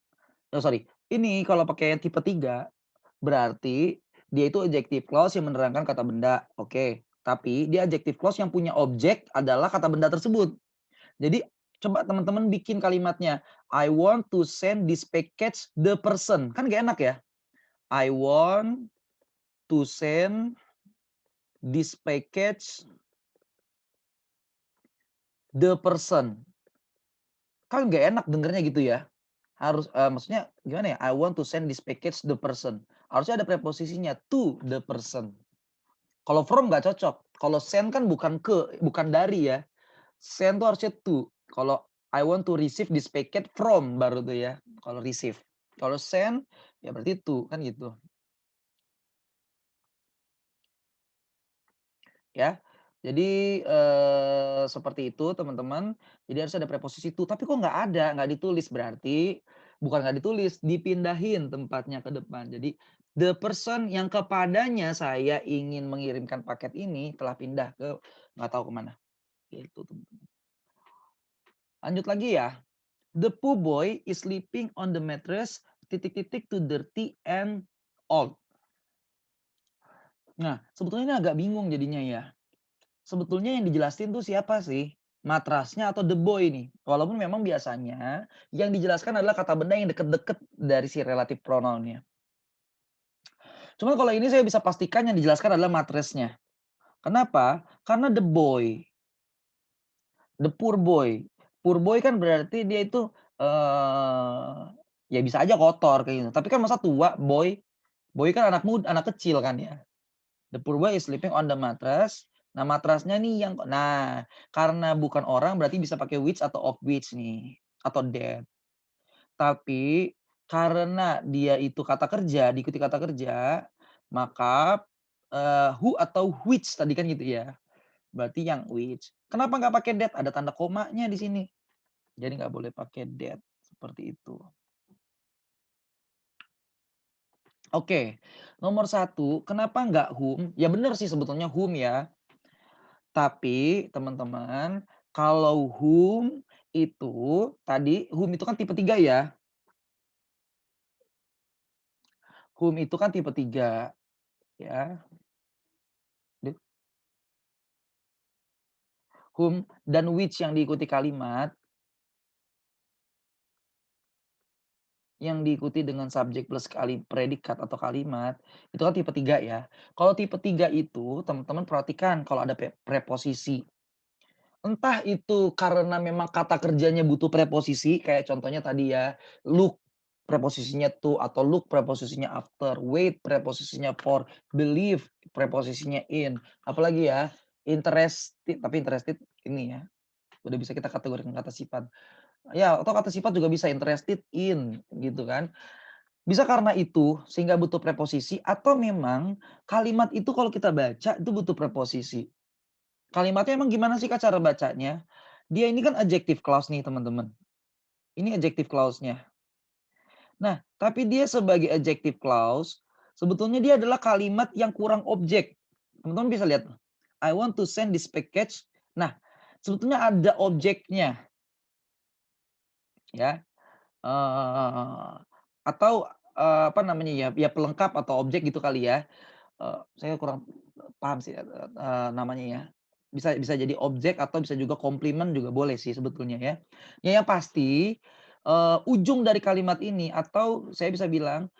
S1: ini kalau pakai tipe 3 berarti dia itu adjective clause yang menerangkan kata benda. Oke. Tapi dia adjective clause yang punya objek adalah kata benda tersebut. Jadi coba teman-teman bikin kalimatnya. I want to send this package the person. Kan gak enak ya. I want to send this package the person. Kan gak enak dengernya gitu ya. Harus maksudnya gimana ya? I want to send this package the person. Harusnya ada preposisinya to the person. Kalau from nggak cocok. Kalau send kan bukan dari ya. Send tuh harusnya to. Kalau I want to receive this packet from baru tuh ya. Kalau receive. Kalau send ya berarti to kan gitu. Ya. Jadi seperti itu teman-teman. Jadi harus ada preposisi to. Tapi kok nggak ditulis berarti bukan nggak ditulis, dipindahin tempatnya ke depan. Jadi the person yang kepadanya saya ingin mengirimkan paket ini telah pindah ke nggak tahu kemana. Gitu teman-teman. Lanjut lagi ya. The poor boy is sleeping on the mattress titik-titik too dirty and old. Nah, sebetulnya ini agak bingung jadinya ya. Sebetulnya yang dijelasin tuh siapa sih? Matrasnya atau the boy nih? Walaupun memang biasanya yang dijelaskan adalah kata benda yang deket-deket dari si relative pronounnya. Cuman kalau ini saya bisa pastikan yang dijelaskan adalah matresnya. Kenapa? Karena the boy. The poor boy. Poor boy kan berarti dia itu ya bisa aja kotor kayak gitu. Tapi kan masa tua, boy. Boy kan anak kecil kan ya. The poor boy is sleeping on the mattress. Nah, matrasnya nih yang karena bukan orang berarti bisa pakai which atau of which nih atau that. Tapi karena dia itu kata kerja, diikuti kata kerja, maka who atau which tadi kan gitu ya. Berarti yang which. Kenapa nggak pakai that? Ada tanda komanya di sini. Jadi nggak boleh pakai that. Seperti itu. Oke, nomor 1, kenapa nggak whom? Ya benar sih sebetulnya whom ya. Tapi teman-teman, kalau whom itu tadi, whom itu kan tipe 3 ya. Whom itu kan tipe 3 ya. Whom dan which yang diikuti kalimat yang diikuti dengan subjek plus predikat atau kalimat, itu kan tipe 3 ya. Kalau tipe 3 itu teman-teman perhatikan kalau ada preposisi. Entah itu karena memang kata kerjanya butuh preposisi, kayak contohnya tadi ya, look preposisinya to atau look preposisinya after, wait preposisinya for, believe preposisinya in. Apalagi ya, interested, tapi interested ini ya, udah bisa kita kategorikan kata sifat. Ya, atau kata sifat juga bisa interested in gitu kan. Bisa karena itu sehingga butuh preposisi atau memang kalimat itu kalau kita baca itu butuh preposisi. Kalimatnya emang gimana sih Kak cara bacanya? Dia ini kan adjective clause nih teman-teman. Ini adjective clause-nya. Nah, tapi dia sebagai adjective clause sebetulnya dia adalah kalimat yang kurang objek. Teman-teman bisa lihat. I want to send this package. Nah, sebetulnya ada objeknya. ya. Eee, atau, apa namanya ya, ya pelengkap atau objek gitu kali ya. Saya kurang paham sih, namanya ya. Bisa bisa jadi objek atau bisa juga komplimen juga boleh sih sebetulnya ya. Ya yang pasti, ujung dari kalimat ini atau saya bisa bilang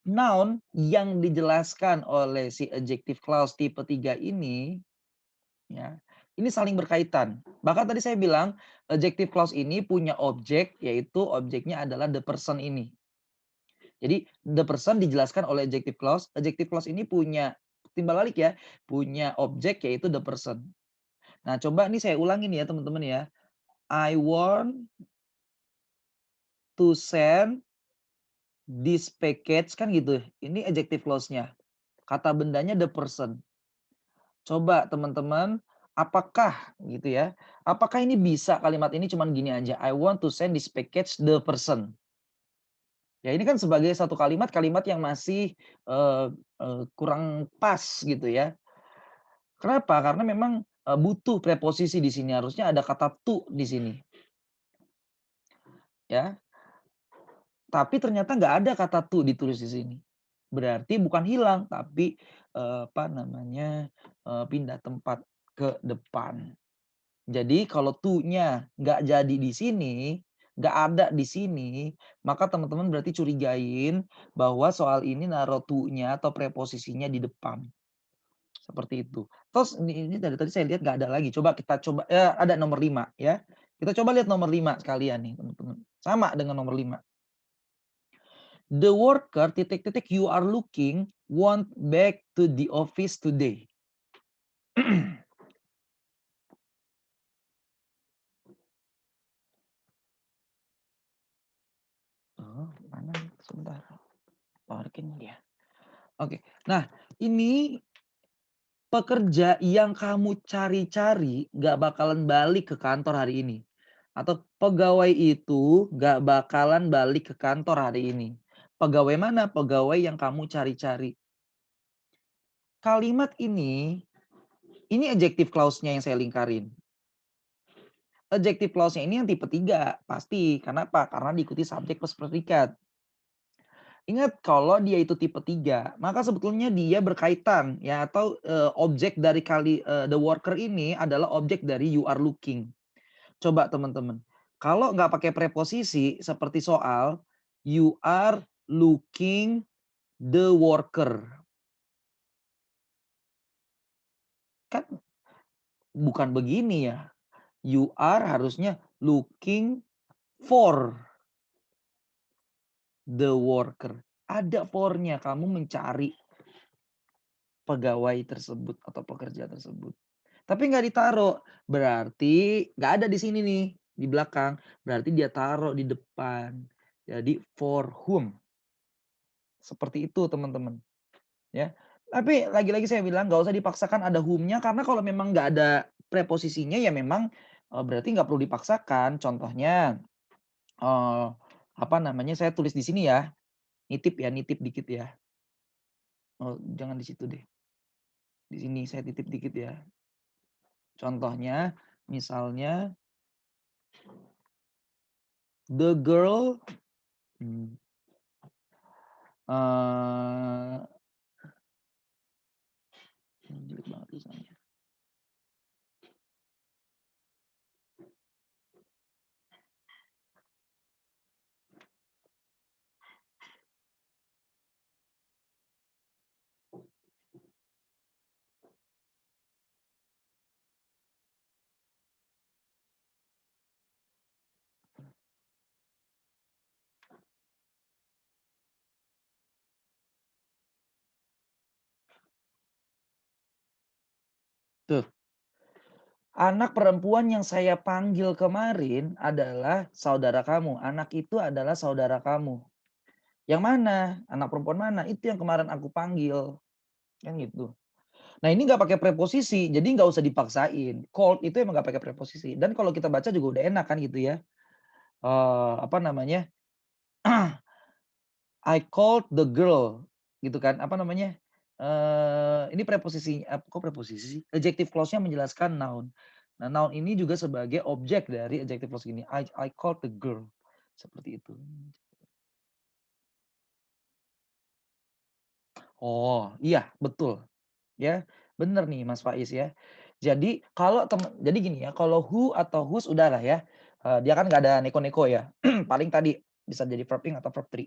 S1: noun yang dijelaskan oleh si adjective clause tipe 3 ini, ya, ini saling berkaitan. Bahkan tadi saya bilang adjective clause ini punya objek, yaitu objeknya adalah the person ini. Jadi the person dijelaskan oleh adjective clause ini punya timbal balik ya, punya objek yaitu the person. Nah coba nih saya ulangin ya teman-teman ya. I want to send this package kan gitu. Ini adjective clause-nya. Kata bendanya the person. Coba teman-teman, apakah gitu ya, apakah ini bisa kalimat ini cuman gini aja, I want to send this package the person. Ya ini kan sebagai satu kalimat yang masih, eee eee, kurang pas gitu ya. Kenapa? Karena memang, butuh preposisi di sini, harusnya ada kata to di sini, ya. Tapi ternyata nggak ada kata to ditulis di sini. Berarti bukan hilang, tapi, apa namanya, pindah tempat ke depan. Jadi kalau to-nya nggak jadi di sini, nggak ada di sini, maka teman-teman berarti curigain bahwa soal ini naruh to-nya atau preposisinya di depan, seperti itu. Terus ini dari tadi saya lihat nggak ada lagi, coba kita coba ada nomor 5 ya. Kita coba lihat nomor 5 sekalian nih teman-teman, sama dengan nomor 5. The worker titik titik you are looking want back to the office today. Oh, mana nih? Sebentar, parkir dia. Oke. Nah, ini pekerja yang kamu cari-cari nggak bakalan balik ke kantor hari ini. Atau pegawai itu nggak bakalan balik ke kantor hari ini. Pegawai mana? Pegawai yang kamu cari-cari. Kalimat ini adjective clause-nya yang saya lingkarin. Adjective clause-nya ini yang tipe 3 pasti. Kenapa? Karena diikuti subjek plus predikat. Ingat kalau dia itu tipe 3 maka sebetulnya dia berkaitan ya atau, objek dari the worker ini adalah objek dari you are looking. Coba teman-teman, kalau nggak pakai preposisi seperti soal, you are looking the worker. Kan bukan begini ya, you are harusnya looking for the worker. Ada for-nya, kamu mencari pegawai tersebut atau pekerja tersebut. Tapi nggak ditaruh, berarti nggak ada di sini nih, di belakang, berarti dia taruh di depan. Jadi for whom, seperti itu teman-teman, ya. Tapi lagi-lagi saya bilang nggak usah dipaksakan ada whom-nya karena kalau memang nggak ada preposisinya ya memang, berarti nggak perlu dipaksakan. Contohnya, eee, apa namanya, saya tulis di sini ya, nitip dikit ya. Oh jangan di situ deh, di sini saya titip dikit ya. Contohnya, misalnya the girl, mmm, eee, jelek banget tulisannya. Tuh, anak perempuan yang saya panggil kemarin adalah saudara kamu. Anak itu adalah saudara kamu. Yang mana? Anak perempuan mana? Itu yang kemarin aku panggil, kan gitu. Nah ini nggak pakai preposisi, jadi nggak usah dipaksain. Called itu emang nggak pakai preposisi. Dan kalau kita baca juga udah enak kan gitu ya. Apa namanya, I called the girl, gitu kan, apa namanya, ini preposisi kok preposisi sih? Adjective clause-nya menjelaskan noun. Nah, noun ini juga sebagai objek dari adjective clause ini. I called the girl. Seperti itu. Oh, iya, betul. Ya, bener nih Mas Faiz ya. Jadi jadi gini ya, kalau who atau whose udahlah ya. Dia kan nggak ada neko-neko ya. Paling tadi bisa jadi verb ing atau verb 3.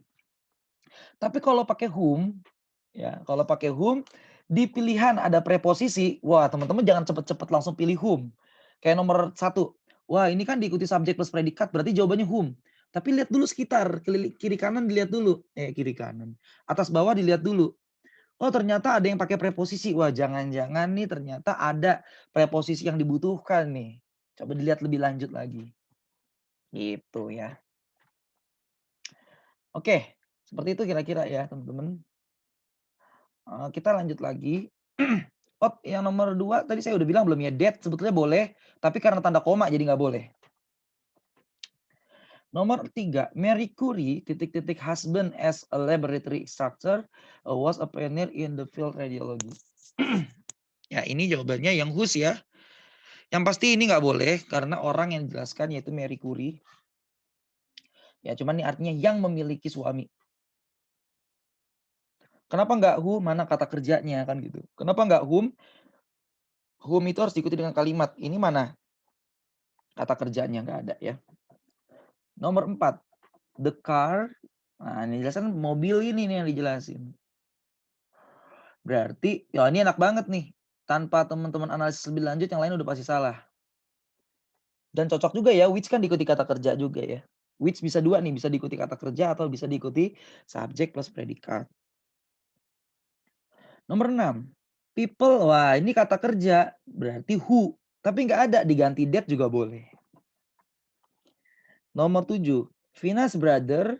S1: Tapi kalau pakai whom, ya, kalau pakai whom di pilihan ada preposisi, wah teman-teman jangan cepet-cepet langsung pilih whom. Kayak nomor 1, wah ini kan diikuti subjek plus predikat berarti jawabannya whom. Tapi lihat dulu sekitar, kiri kanan dilihat dulu. Kiri kanan. Atas bawah dilihat dulu. Oh ternyata ada yang pakai preposisi. Wah jangan-jangan nih ternyata ada preposisi yang dibutuhkan nih. Coba dilihat lebih lanjut lagi. Gitu ya. Oke, seperti itu kira-kira ya teman-teman. Kita lanjut lagi. Oh yang nomor 2 tadi saya udah bilang belum ya, that sebetulnya boleh, tapi karena tanda koma jadi nggak boleh. Nomor 3, Marie Curie husband as a laboratory instructor was a pioneer in the field radiology. Ya ini jawabannya yang whose ya. Yang pasti ini nggak boleh karena orang yang dijelaskan yaitu Marie Curie. Ya cuman ini artinya yang memiliki suami. Kenapa nggak who? Mana kata kerjanya kan gitu. Kenapa nggak whom? Whom itu harus diikuti dengan kalimat. Ini mana kata kerjanya, nggak ada ya. Nomor 4, the car. Nah ini jelasan mobil ini nih yang dijelasin. Berarti ya ini enak banget nih. Tanpa teman-teman analisis lebih lanjut yang lain udah pasti salah. Dan cocok juga ya, which kan diikuti kata kerja juga ya. Which bisa dua nih, bisa diikuti kata kerja atau bisa diikuti subjek plus predikat. Nomor 6, people. Wah ini kata kerja, berarti who. Tapi nggak ada, diganti that juga boleh. Nomor 7, Vina's brother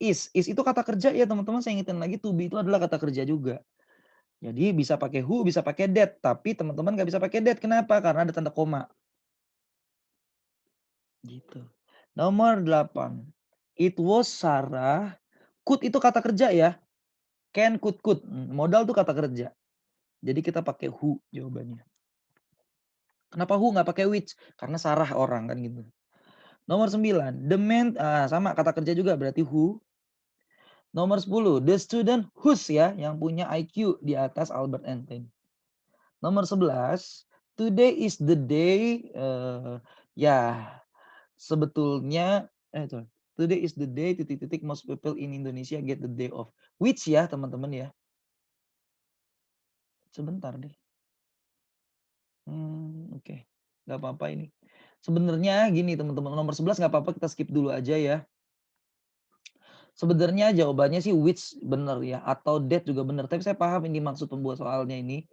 S1: is. Is itu kata kerja ya teman-teman, saya ingetin lagi to be itu adalah kata kerja juga. Jadi bisa pakai who, bisa pakai that. Tapi teman-teman nggak bisa pakai that. Kenapa? Karena ada tanda koma. Gitu. Nomor 8, it was Sarah. Could itu kata kerja ya. Can, could. Modal tuh kata kerja. Jadi kita pakai who jawabannya. Kenapa who nggak pakai which? Karena Sarah orang kan gitu. Nomor 9, the man, sama kata kerja juga berarti who. Nomor 10, the student whose ya, yang punya IQ di atas Albert Einstein. Nomor 11, today is the day, ya sebetulnya, today is the day, most people in Indonesia get the day off. Which ya teman-teman ya. Sebentar deh. Oke. Nggak apa-apa ini. Sebenarnya gini teman-teman, nomor 11 nggak apa-apa kita skip dulu aja ya. Sebenarnya jawabannya sih which bener ya, atau that juga bener. Tapi saya paham ini maksud pembuat soalnya ini.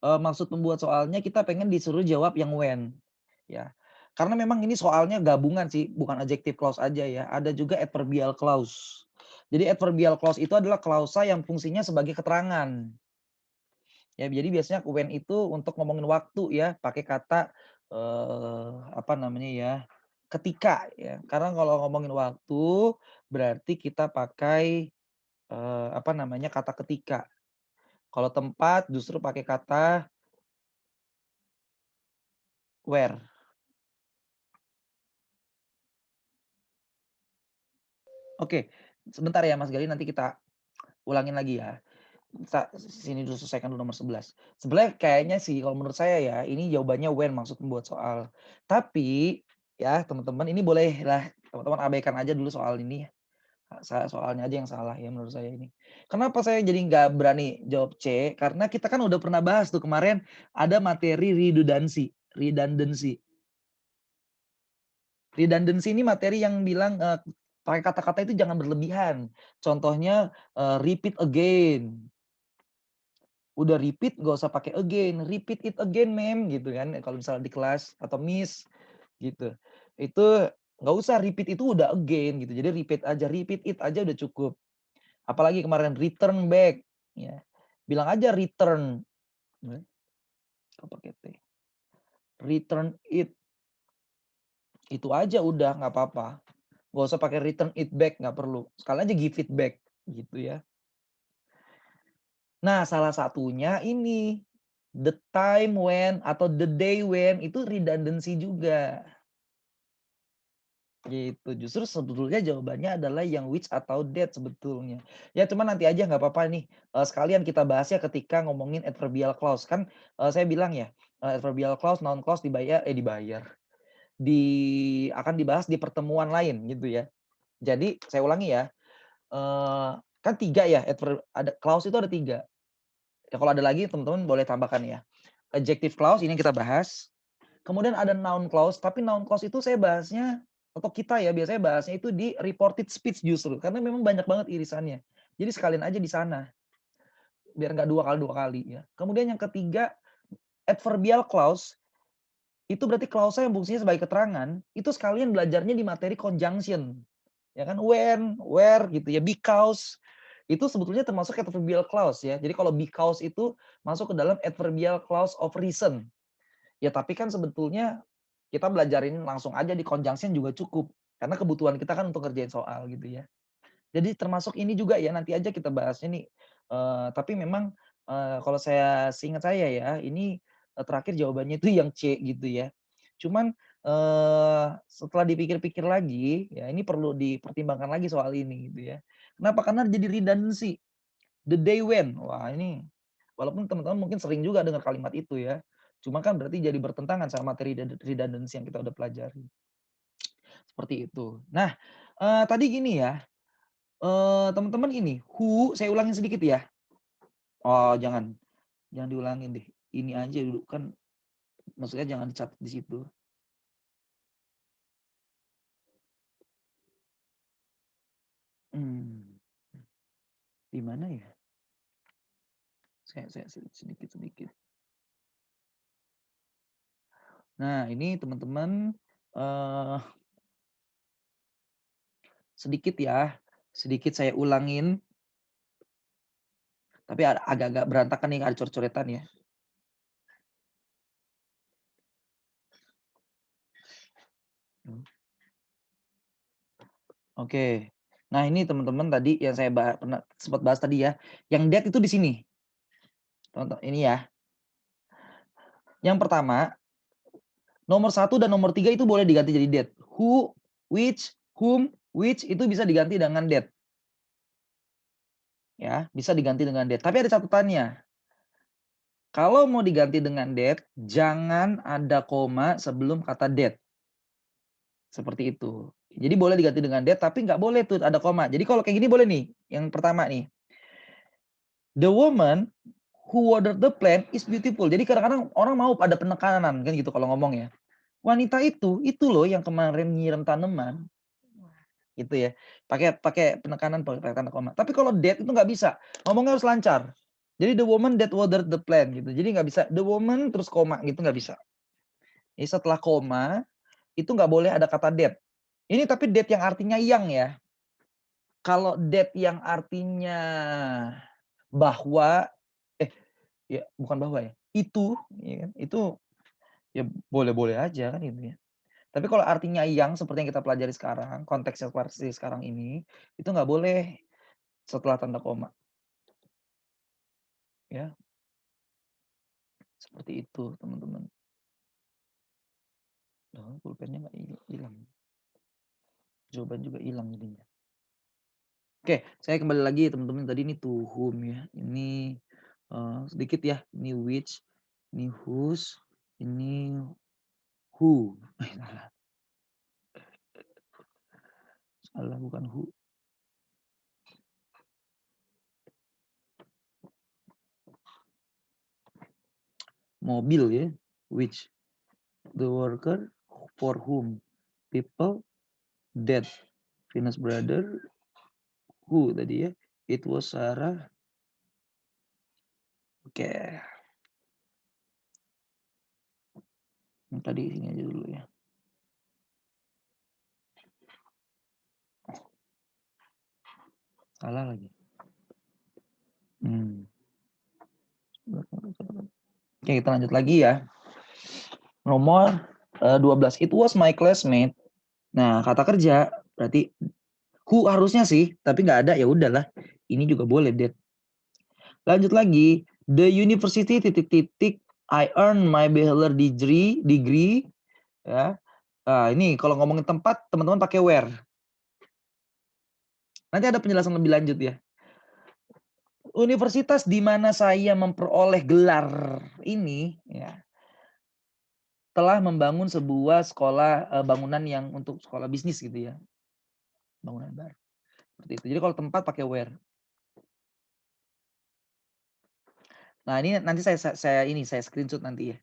S1: Maksud pembuat soalnya kita pengen disuruh jawab yang when, ya. Karena memang ini soalnya gabungan sih, bukan adjective clause aja ya. Ada juga adverbial clause. Jadi adverbial clause itu adalah klausa yang fungsinya sebagai keterangan. Ya, jadi biasanya when itu untuk ngomongin waktu ya, pakai kata apa namanya ya, ketika ya. Karena kalau ngomongin waktu berarti kita pakai apa namanya, kata ketika. Kalau tempat justru pakai kata where. Oke, sebentar ya Mas Gali, nanti kita ulangin lagi ya. Sini dulu, selesaikan dulu nomor 11. Sebenarnya kayaknya sih kalau menurut saya ya, ini jawabannya when maksud pembuat soal. Tapi ya teman-teman ini bolehlah teman-teman abaikan aja dulu soal ini. Soalnya aja yang salah ya menurut saya ini. Kenapa saya jadi nggak berani jawab C? Karena kita kan udah pernah bahas tuh kemarin ada materi redundancy. Redundancy. Redundancy ini materi yang bilang pakai kata-kata itu jangan berlebihan. Contohnya repeat again. Udah repeat nggak usah pakai again, repeat it again ma'am gitu kan kalau misalnya di kelas atau miss gitu. Itu nggak usah repeat itu udah again gitu. Jadi repeat it aja udah cukup. Apalagi kemarin return back ya. Bilang aja return. Kok pakai T. Return it. Itu aja udah nggak apa-apa. Nggak usah pakai return it back, nggak perlu. Sekali aja give it back gitu ya. Nah, salah satunya ini. The time when atau the day when itu redundancy juga. Gitu. Justru sebetulnya jawabannya adalah yang which atau that sebetulnya. Ya cuman nanti aja nggak apa-apa nih, sekalian kita bahasnya ketika ngomongin adverbial clause. Kan, saya bilang ya, adverbial clause, noun clause akan dibahas di pertemuan lain gitu ya. Jadi saya ulangi ya, kan 3 ya ada clause itu ada 3. Ya kalau ada lagi teman-teman boleh tambahkan ya. Adjective clause ini yang kita bahas. Kemudian ada noun clause, tapi noun clause itu saya bahasnya atau kita ya biasanya bahasnya itu di reported speech justru karena memang banyak banget irisannya. Jadi sekalian aja di sana. Biar nggak dua kali ya. Kemudian yang ketiga adverbial clause itu berarti klausa yang fungsinya sebagai keterangan, itu sekalian belajarnya di materi conjunction. Ya kan when, where gitu ya, because itu sebetulnya termasuk adverbial clause ya. Jadi kalau because itu masuk ke dalam adverbial clause of reason. Ya tapi kan sebetulnya kita belajarin langsung aja di conjunction juga cukup. Karena kebutuhan kita kan untuk ngerjain soal gitu ya. Jadi termasuk ini juga ya, nanti aja kita bahasnya nih. Tapi memang kalau seingat saya ya, ini terakhir jawabannya itu yang C gitu ya. Cuman setelah dipikir-pikir lagi, ya ini perlu dipertimbangkan lagi soal ini gitu ya. Kenapa? Karena jadi redundancy. The day when. Wah ini walaupun teman-teman mungkin sering juga dengar kalimat itu ya. Cuma kan berarti jadi bertentangan sama materi redundancy yang kita udah pelajari. Seperti itu. Nah, tadi gini ya, teman-teman ini, who saya ulangin sedikit ya. Oh jangan diulangin deh. Ini aja dulu kan, maksudnya jangan dicatat di situ. Di mana ya? Saya sedikit. Nah ini teman-teman sedikit ya, sedikit saya ulangin. Tapi agak-agak berantakan nih, ada coret-coretan ya. Oke. Nah ini teman-teman tadi yang saya pernah sempat bahas tadi ya. Yang that itu di sini. Teman-teman ini ya. Yang pertama, nomor 1 dan nomor 3 itu boleh diganti jadi that. Who, which, whom, which itu bisa diganti dengan that. Ya, bisa diganti dengan that. Tapi ada catatannya. Kalau mau diganti dengan that, jangan ada koma sebelum kata that. Seperti itu. Jadi boleh diganti dengan that, tapi nggak boleh tuh ada koma. Jadi kalau kayak gini boleh nih. Yang pertama nih. The woman who ordered the plant is beautiful. Jadi kadang-kadang orang mau pada penekanan kan gitu kalau ngomong ya. Wanita itu loh yang kemarin nyiram tanaman. Gitu ya. Pakai penekanan, pakai tanda koma. Tapi kalau that itu nggak bisa. Ngomongnya harus lancar. Jadi the woman that watered the plant gitu. Jadi nggak bisa the woman terus koma gitu nggak bisa. Jadi setelah koma itu nggak boleh ada kata that. Ini tapi that yang artinya yang ya. Kalau that yang artinya bahwa ya bukan bahwa ya. Itu ya kan, itu ya boleh-boleh aja kan gitu ya. Tapi kalau artinya yang seperti yang kita pelajari sekarang, konteksnya seperti sekarang ini, itu nggak boleh setelah tanda koma. Ya. Seperti itu, teman-teman. Oh, pulpennya nggak hilang. Jawaban juga hilang jadinya. Oke, saya kembali lagi teman-teman. Tadi ini to whom ya. Ini sedikit ya. Ini which, ini whose, ini who. Salah, bukan who. Mobil ya, which. The worker for whom. People that. Venus brother. Who tadi ya. It was Sarah. Oke. Yang tadi sini aja dulu ya. Salah lagi. Oke, kita lanjut lagi ya. Nomor 12. It was my classmate. Nah, kata kerja berarti who harusnya sih, tapi nggak ada ya udahlah. Ini juga boleh, Dad. Lanjut lagi. The university titik-titik I earn my bachelor degree ya. Nah, ini kalau ngomongin tempat teman-teman pakai where. Nanti ada penjelasan lebih lanjut ya. Universitas di mana saya memperoleh gelar ini ya, telah membangun sebuah sekolah bangunan yang untuk sekolah bisnis gitu ya. Bangunan baru. Seperti itu. Jadi kalau tempat pakai where. Nah, ini nanti saya screenshot nanti ya.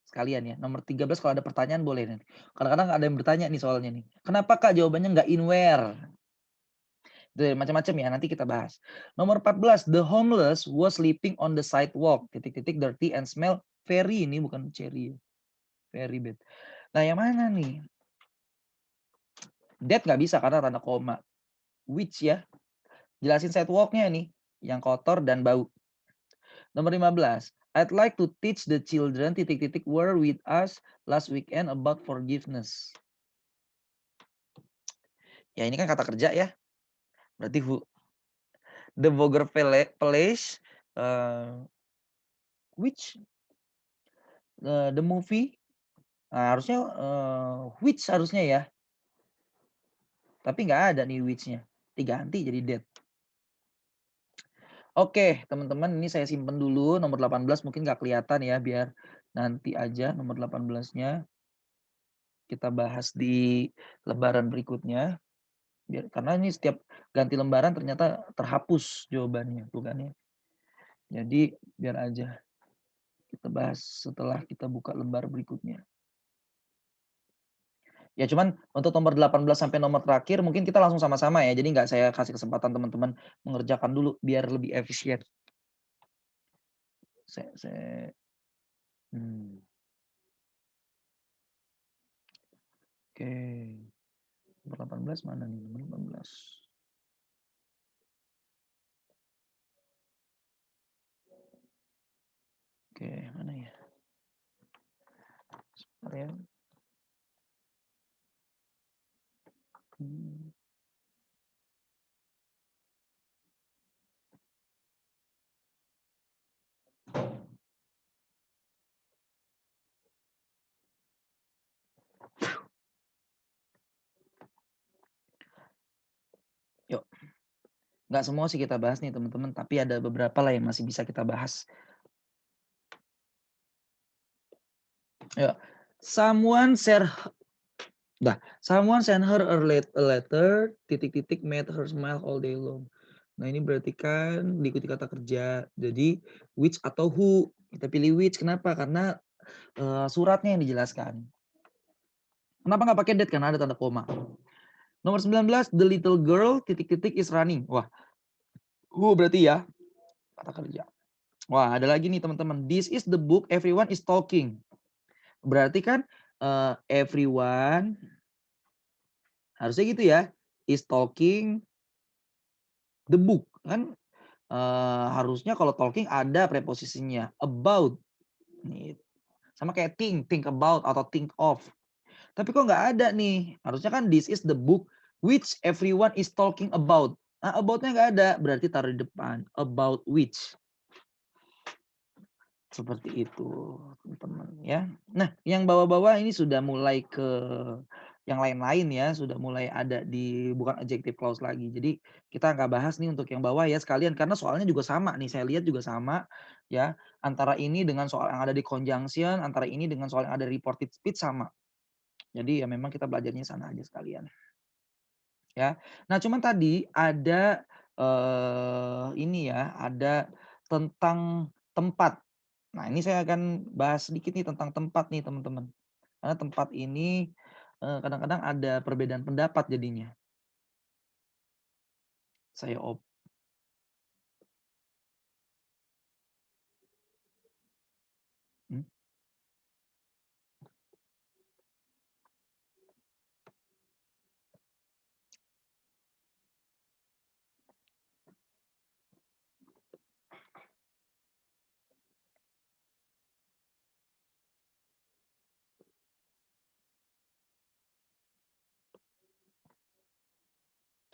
S1: Sekalian ya. Nomor 13 kalau ada pertanyaan boleh nih. Kadang-kadang ada yang bertanya nih soalnya nih. Kenapa Kak jawabannya nggak in where? Itu macam-macam ya, nanti kita bahas. Nomor 14, the homeless was sleeping on the sidewalk. Titik-titik dirty and smell very, ini bukan cherry. Very bad. Nah, yang mana nih? That nggak bisa karena tanda koma. Which ya? Jelasin sidewalknya nih, yang kotor dan bau. Nomor 15, I'd like to teach the children titik-titik were with us last weekend about forgiveness. Ya ini kan kata kerja ya. Berarti who. The Bogor Place, which the movie. Nah, harusnya which harusnya ya. Tapi nggak ada nih which-nya. Diganti jadi that. Oke, teman-teman ini saya simpen dulu. Nomor 18 mungkin nggak kelihatan ya. Biar nanti aja nomor 18-nya kita bahas di lembaran berikutnya. Karena ini setiap ganti lembaran ternyata terhapus jawabannya. Tuh kan ya. Jadi biar aja. Kita bahas setelah kita buka lembar berikutnya. Ya cuman untuk nomor 18 sampai nomor terakhir mungkin kita langsung sama-sama ya. Jadi nggak saya kasih kesempatan teman-teman mengerjakan dulu biar lebih efisien. Saya Oke. Nomor 18 mana nih? Nomor 18. Oke, mana ya? Sebentar ya. Yuk. Nggak semua sih kita bahas nih teman-teman, tapi ada beberapa lah yang masih bisa kita bahas. Yuk. Someone send her a letter, titik-titik made her smile all day long. Nah ini berarti kan diikuti kata kerja. Jadi which atau who. Kita pilih which. Kenapa? Karena suratnya yang dijelaskan. Kenapa nggak pakai that? Karena ada tanda koma. Nomor 19, the little girl titik-titik is running. Wah, who berarti ya kata kerja. Wah, ada lagi nih teman-teman. This is the book everyone is talking. Berarti kan everyone harusnya gitu ya. Is talking the book kan harusnya kalau talking ada preposisinya about. Nih. Sama kayak think about atau think of. Tapi kok nggak ada nih. Harusnya kan this is the book which everyone is talking about. Nah, about-nya nggak ada. Berarti taruh di depan. About which. Seperti itu, teman-teman ya. Nah, yang bawah-bawah ini sudah mulai ke yang lain-lain ya. Sudah mulai ada di bukan adjective clause lagi. Jadi kita nggak bahas nih untuk yang bawah ya sekalian. Karena soalnya juga sama nih. Saya lihat juga sama ya. Antara ini dengan soal yang ada di conjunction. Antara ini dengan soal yang ada di reported speech sama. Jadi ya memang kita belajarnya sana aja sekalian. Ya. Nah, cuman tadi ada ini ya, ada tentang tempat. Nah, ini saya akan bahas sedikit nih tentang tempat nih, teman-teman. Karena tempat ini kadang-kadang ada perbedaan pendapat jadinya. Saya hmm?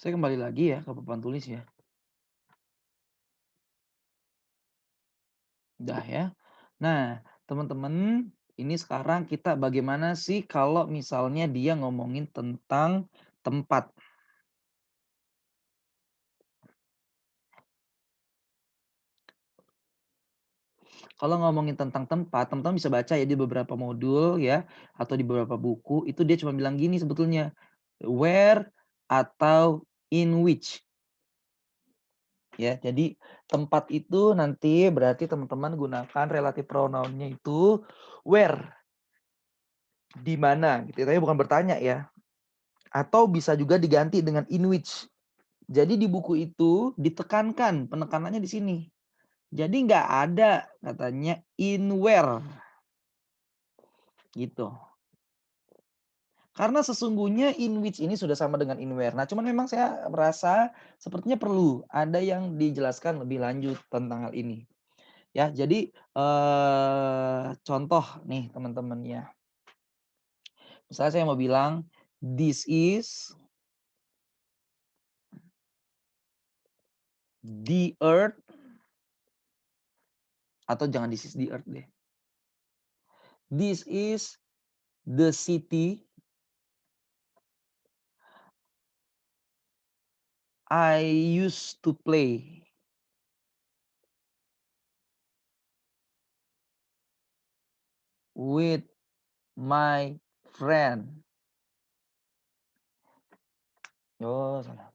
S1: Saya kembali lagi ya ke papan tulis ya. Udah ya. Nah, teman-teman, ini sekarang kita bagaimana sih kalau misalnya dia ngomongin tentang tempat. Kalau ngomongin tentang tempat, teman-teman bisa baca ya di beberapa modul ya, atau di beberapa buku, itu dia cuma bilang gini sebetulnya, where atau in which. Ya, jadi tempat itu nanti berarti teman-teman gunakan relative pronoun-nya itu where, di mana gitu ya, tapi bukan bertanya ya. Atau bisa juga diganti dengan in which. Jadi di buku itu ditekankan, penekanannya di sini. Jadi nggak ada katanya in where, gitu. Karena sesungguhnya in which ini sudah sama dengan in where. Nah, cuman memang saya merasa sepertinya perlu ada yang dijelaskan lebih lanjut tentang hal ini. Ya, jadi contoh nih teman-teman ya. Misalnya saya mau bilang this is the earth, atau jangan this is the earth deh. This is the city I used to play with my friend. Oh, salah.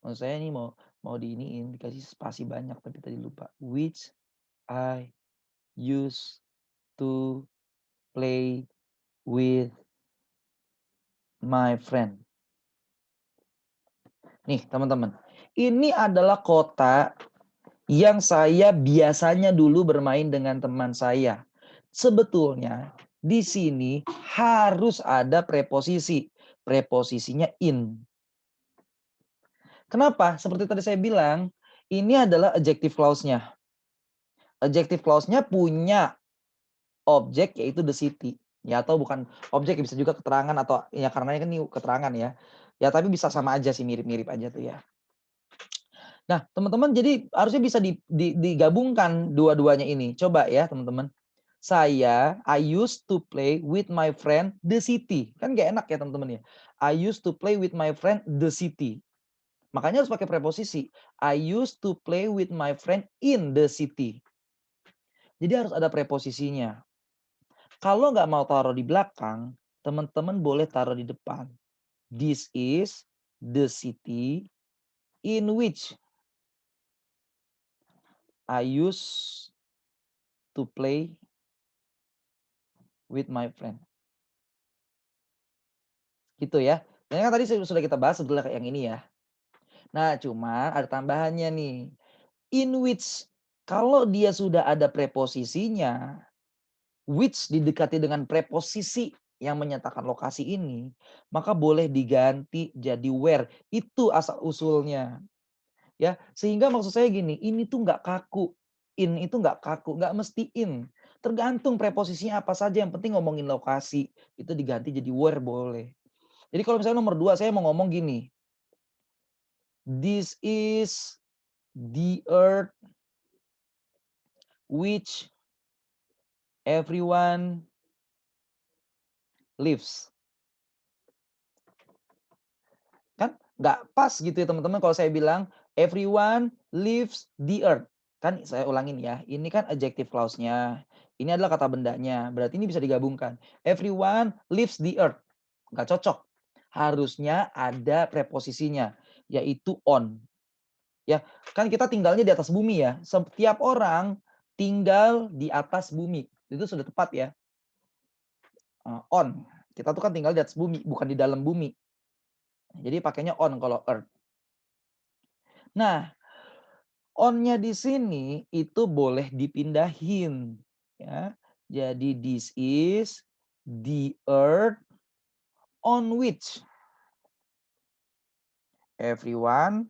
S1: Maksud saya ini mau diiniin, dikasih spasi banyak tapi tadi lupa. Which I used to play with my friend. Nih, teman-teman. Ini adalah kota yang saya biasanya dulu bermain dengan teman saya. Sebetulnya di sini harus ada preposisi. Preposisinya in. Kenapa? Seperti tadi saya bilang, ini adalah adjective clause-nya. Adjective clause-nya punya objek yaitu the city. Ya, atau bukan objek, bisa juga keterangan atau ya karena ini kan keterangan ya. Ya, tapi bisa sama aja sih, mirip-mirip aja tuh ya. Nah, teman-teman jadi harusnya bisa digabungkan dua-duanya ini. Coba ya, teman-teman. I used to play with my friend the city. Kan gak enak ya, teman-teman ya. I used to play with my friend the city. Makanya harus pakai preposisi. I used to play with my friend in the city. Jadi harus ada preposisinya. Kalau nggak mau taruh di belakang, teman-teman boleh taruh di depan. This is the city in which I used to play with my friend. Gitu ya. Dan kan tadi sudah kita bahas sebetulnya kayak yang ini ya. Nah, cuma ada tambahannya nih. In which, kalau dia sudah ada preposisinya, which didekati dengan preposisi yang menyatakan lokasi ini, maka boleh diganti jadi where. Itu asal usulnya. Ya, sehingga maksud saya gini, ini tuh nggak kaku. In itu nggak kaku, nggak mesti in. Tergantung preposisinya apa saja, yang penting ngomongin lokasi. Itu diganti jadi where boleh. Jadi kalau misalnya nomor 2 saya mau ngomong gini. This is the earth which everyone lives. Kan nggak pas gitu ya teman-teman kalau saya bilang everyone lives the earth. Kan saya ulangin ya, ini kan adjective clause-nya. Ini adalah kata bendanya. Berarti ini bisa digabungkan. Everyone lives the earth. Nggak cocok. Harusnya ada preposisinya, yaitu on. Ya, kan kita tinggalnya di atas bumi ya. Setiap orang tinggal di atas bumi. Itu sudah tepat ya. On. Kita tuh kan tinggal di atas bumi, bukan di dalam bumi. Jadi pakainya on kalau earth. Nah, on-nya di sini itu boleh dipindahin ya. Jadi this is the earth on which everyone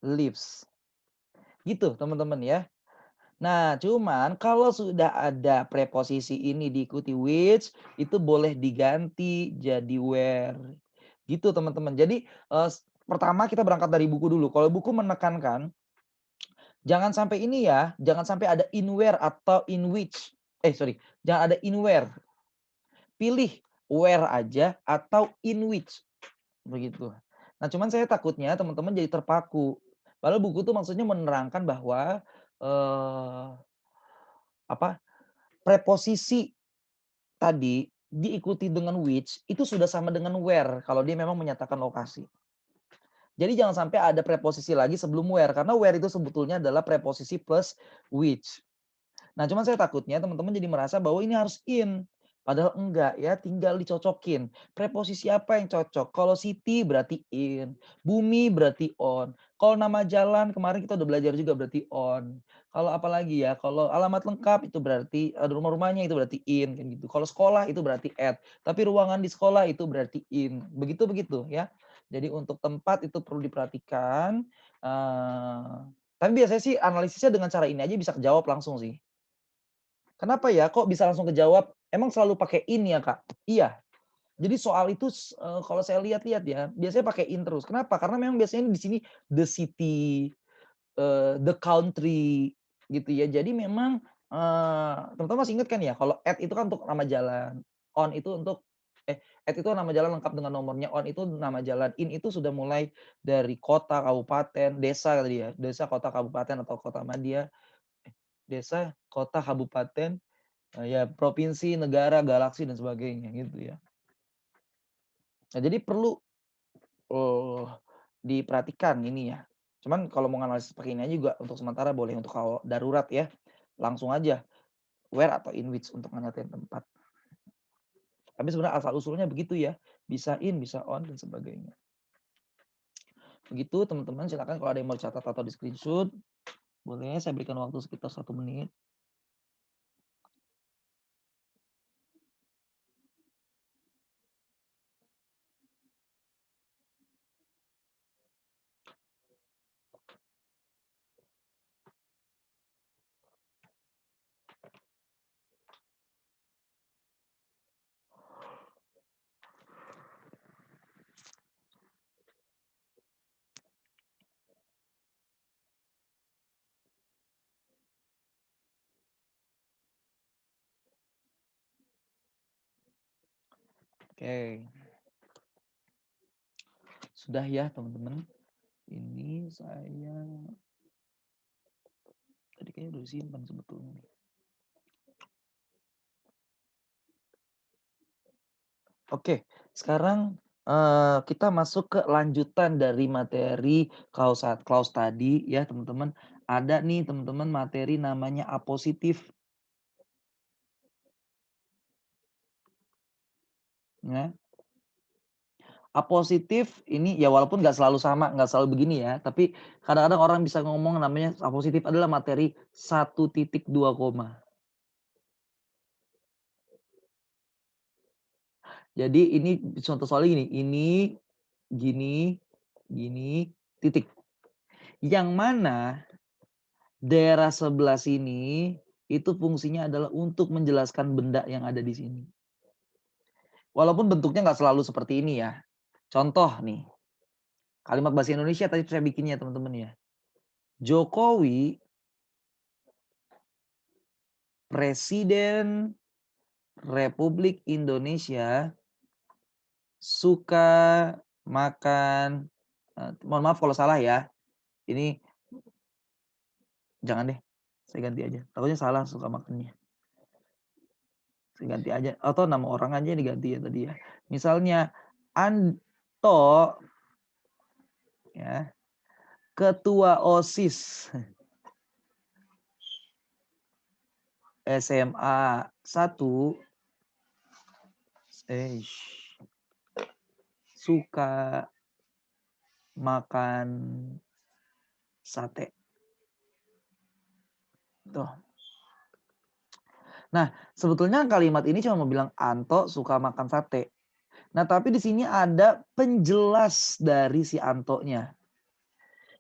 S1: lives. Gitu teman-teman ya. Nah, cuman kalau sudah ada preposisi ini diikuti which, itu boleh diganti jadi where. Gitu teman-teman. Jadi pertama kita berangkat dari buku dulu. Kalau buku menekankan jangan sampai ini ya, jangan sampai ada in where atau in which. Jangan ada in where. Pilih where aja atau in which. Begitu. Nah, cuman saya takutnya teman-teman jadi terpaku. Padahal buku itu maksudnya menerangkan bahwa preposisi tadi diikuti dengan which itu sudah sama dengan where kalau dia memang menyatakan lokasi. Jadi jangan sampai ada preposisi lagi sebelum where karena where itu sebetulnya adalah preposisi plus which. Nah, cuman saya takutnya teman-teman jadi merasa bahwa ini harus in. Padahal enggak ya, tinggal dicocokin. Preposisi apa yang cocok? Kalau city berarti in, bumi berarti on. Kalau nama jalan kemarin kita udah belajar juga berarti on. Kalau apalagi ya, kalau alamat lengkap itu berarti rumah-rumahnya itu berarti in kan gitu. Kalau sekolah itu berarti at. Tapi ruangan di sekolah itu berarti in. Begitu ya. Jadi untuk tempat itu perlu diperhatikan. Tapi biasanya sih analisisnya dengan cara ini aja bisa kejawab langsung sih. Kenapa ya kok bisa langsung kejawab? Emang selalu pakai in ya, Kak? Iya. Jadi soal itu kalau saya lihat-lihat ya, biasanya pakai in terus. Kenapa? Karena memang biasanya di sini the city, the country gitu ya. Jadi memang teman-teman masih ingat kan ya kalau at itu kan untuk nama jalan, on itu untuk at itu nama jalan lengkap dengan nomornya, on itu nama jalan, in itu sudah mulai dari kota, kabupaten, desa tadi ya. Desa, kota, kabupaten atau kota madya. Desa, kota, kabupaten, ya provinsi, negara, galaksi dan sebagainya gitu ya. Nah, jadi perlu diperhatikan ini ya. Cuman kalau mau analisis pakai ini aja juga untuk sementara boleh, untuk kalau darurat ya, langsung aja where atau in which untuk ngeliatin tempat. Tapi sebenarnya asal usulnya begitu ya, bisa in, bisa on dan sebagainya. Begitu teman-teman, silakan kalau ada yang mau catat atau di screenshot, boleh saya berikan waktu sekitar 1 menit. Oke. Sudah ya teman-teman. Ini saya tadi kayaknya udah disimpan sebetulnya. Oke, sekarang kita masuk ke lanjutan dari materi clause tadi ya teman-teman. Ada nih teman-teman materi namanya apositif. Ya. Apositif ini ya walaupun nggak selalu sama, nggak selalu begini ya. Tapi kadang-kadang orang bisa ngomong namanya apositif adalah materi 1.2 koma. Jadi ini contoh soalnya gini, gini, titik. Yang mana daerah sebelah sini itu fungsinya adalah untuk menjelaskan benda yang ada di sini. Walaupun bentuknya nggak selalu seperti ini ya. Contoh nih, kalimat bahasa Indonesia tadi saya bikinnya teman-teman ya. Jokowi, Presiden Republik Indonesia, suka makan, mohon maaf kalau salah ya. Ini jangan deh, saya ganti aja. Takutnya salah suka makannya. Saya ganti aja, atau nama orang aja diganti ya tadi ya. Misalnya Anto ya, ketua OSIS SMA 1 suka makan sate. Tuh. Nah, sebetulnya kalimat ini cuma mau bilang Anto suka makan sate. Nah, tapi di sini ada penjelas dari si Antonya.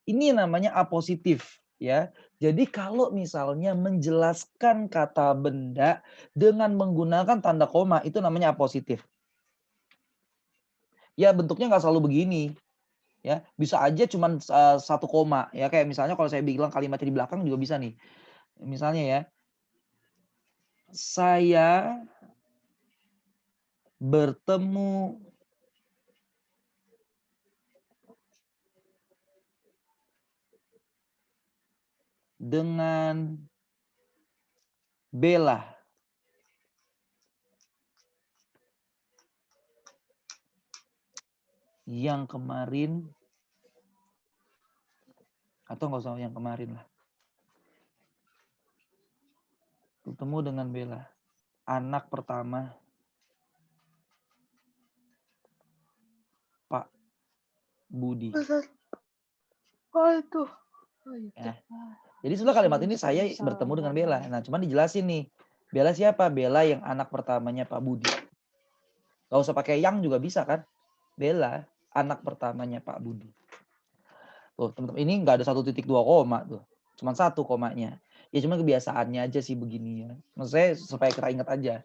S1: Ini namanya apositif ya. Jadi kalau misalnya menjelaskan kata benda dengan menggunakan tanda koma itu namanya apositif. Ya bentuknya nggak selalu begini. Ya, bisa aja cuman 1 koma ya, kayak misalnya kalau saya bilang kalimatnya di belakang juga bisa nih. Misalnya ya, saya bertemu dengan Bella yang kemarin, atau nggak usah yang kemarin lah. Bertemu dengan Bella, anak pertama Pak Budi.
S2: Oh itu. Oh itu.
S1: Ya. Jadi sebenarnya kalimat ini saya bertemu dengan Bella. Nah, cuman dijelasin nih. Bella siapa? Bella yang anak pertamanya Pak Budi. Gak usah pakai yang juga bisa kan? Bella, anak pertamanya Pak Budi. Tuh, teman-teman, ini nggak ada 1,2 koma tuh. Cuman 1 komanya. Ya cuma kebiasaannya aja sih begini ya. Maksud saya supaya kita ingat aja.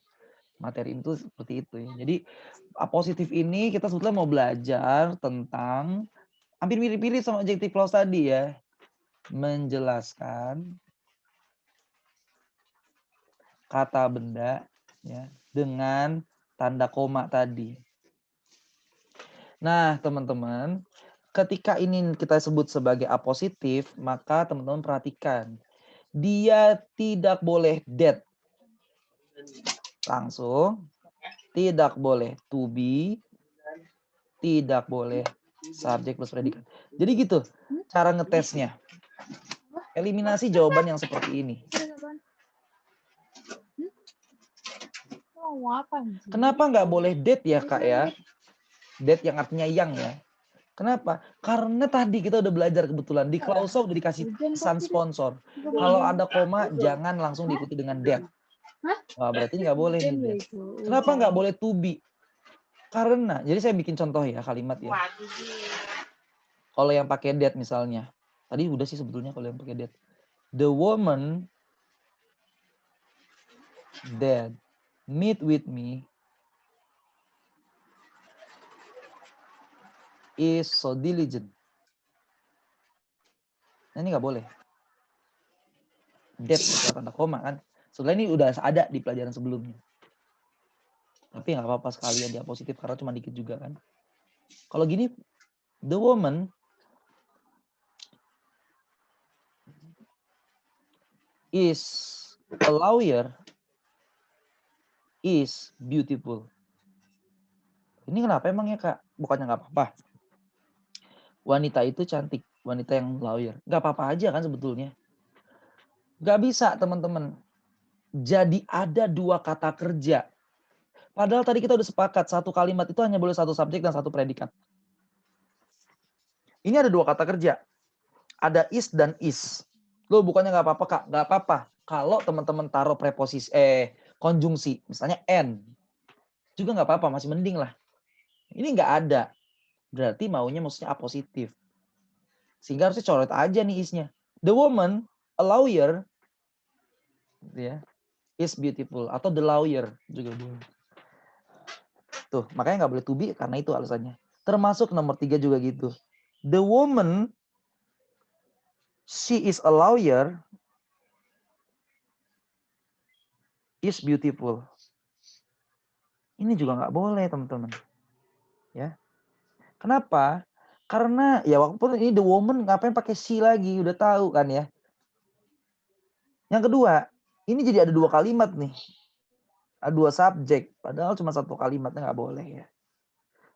S1: Materi itu seperti itu ya. Jadi positif ini kita sebetulnya mau belajar tentang hampir mirip-mirip sama adjective clause tadi ya. Menjelaskan kata benda ya dengan tanda koma tadi. Nah, teman-teman, ketika ini kita sebut sebagai apositif, maka teman-teman perhatikan. Dia tidak boleh that. Langsung. Tidak boleh to be. Tidak boleh subjek plus predikat. Jadi gitu cara ngetesnya. Eliminasi jawaban yang seperti ini. Kenapa nggak boleh that ya Kak ya? That yang artinya yang ya. Kenapa? Karena tadi kita udah belajar kebetulan di klausel udah dikasih pesan sponsor. Kalau ada koma jangan langsung diikuti dengan that. Wah, berarti nggak boleh nih that. Kenapa nggak boleh to be? Karena, jadi saya bikin contoh ya kalimat ya. Kalau yang pakai that misalnya, tadi udah sih sebetulnya kalau yang pakai that. The woman that meet with me is so diligent. Nah, ini nggak boleh. That setelah tanda koma kan. Setelah ini udah ada di pelajaran sebelumnya. Tapi nggak apa-apa sekalian dia positif karena cuma dikit juga kan. Kalau gini, the woman is a lawyer is beautiful. Ini kenapa emangnya Kak? Bukannya nggak apa-apa. Wanita itu cantik. Wanita yang lawyer. Nggak apa-apa aja kan sebetulnya. Nggak bisa teman-teman. Jadi ada 2 kata kerja. Padahal tadi kita udah sepakat. Satu kalimat itu hanya boleh 1 subjek dan 1 predikat. Ini ada 2 kata kerja. Ada is dan is. Loh bukannya nggak apa-apa Kak? Nggak apa-apa. Kalau teman-teman taruh preposisi konjungsi. Misalnya and. Juga nggak apa-apa. Masih mending lah. Ini nggak ada. Berarti maunya maksudnya apositif. Sehingga harusnya coret aja nih isnya. The woman, a lawyer, ya, is beautiful. Atau the lawyer juga boleh. Tuh, makanya nggak boleh to be karena itu alasannya. Termasuk nomor 3 juga gitu. The woman, she is a lawyer, is beautiful. Ini juga nggak boleh teman-teman. Ya, kenapa? Karena ya walaupun ini the woman ngapain pakai she lagi, udah tahu kan ya. Yang kedua, ini jadi ada 2 kalimat nih. Ada 2 subjek, padahal cuma 1 kalimatnya nggak boleh ya.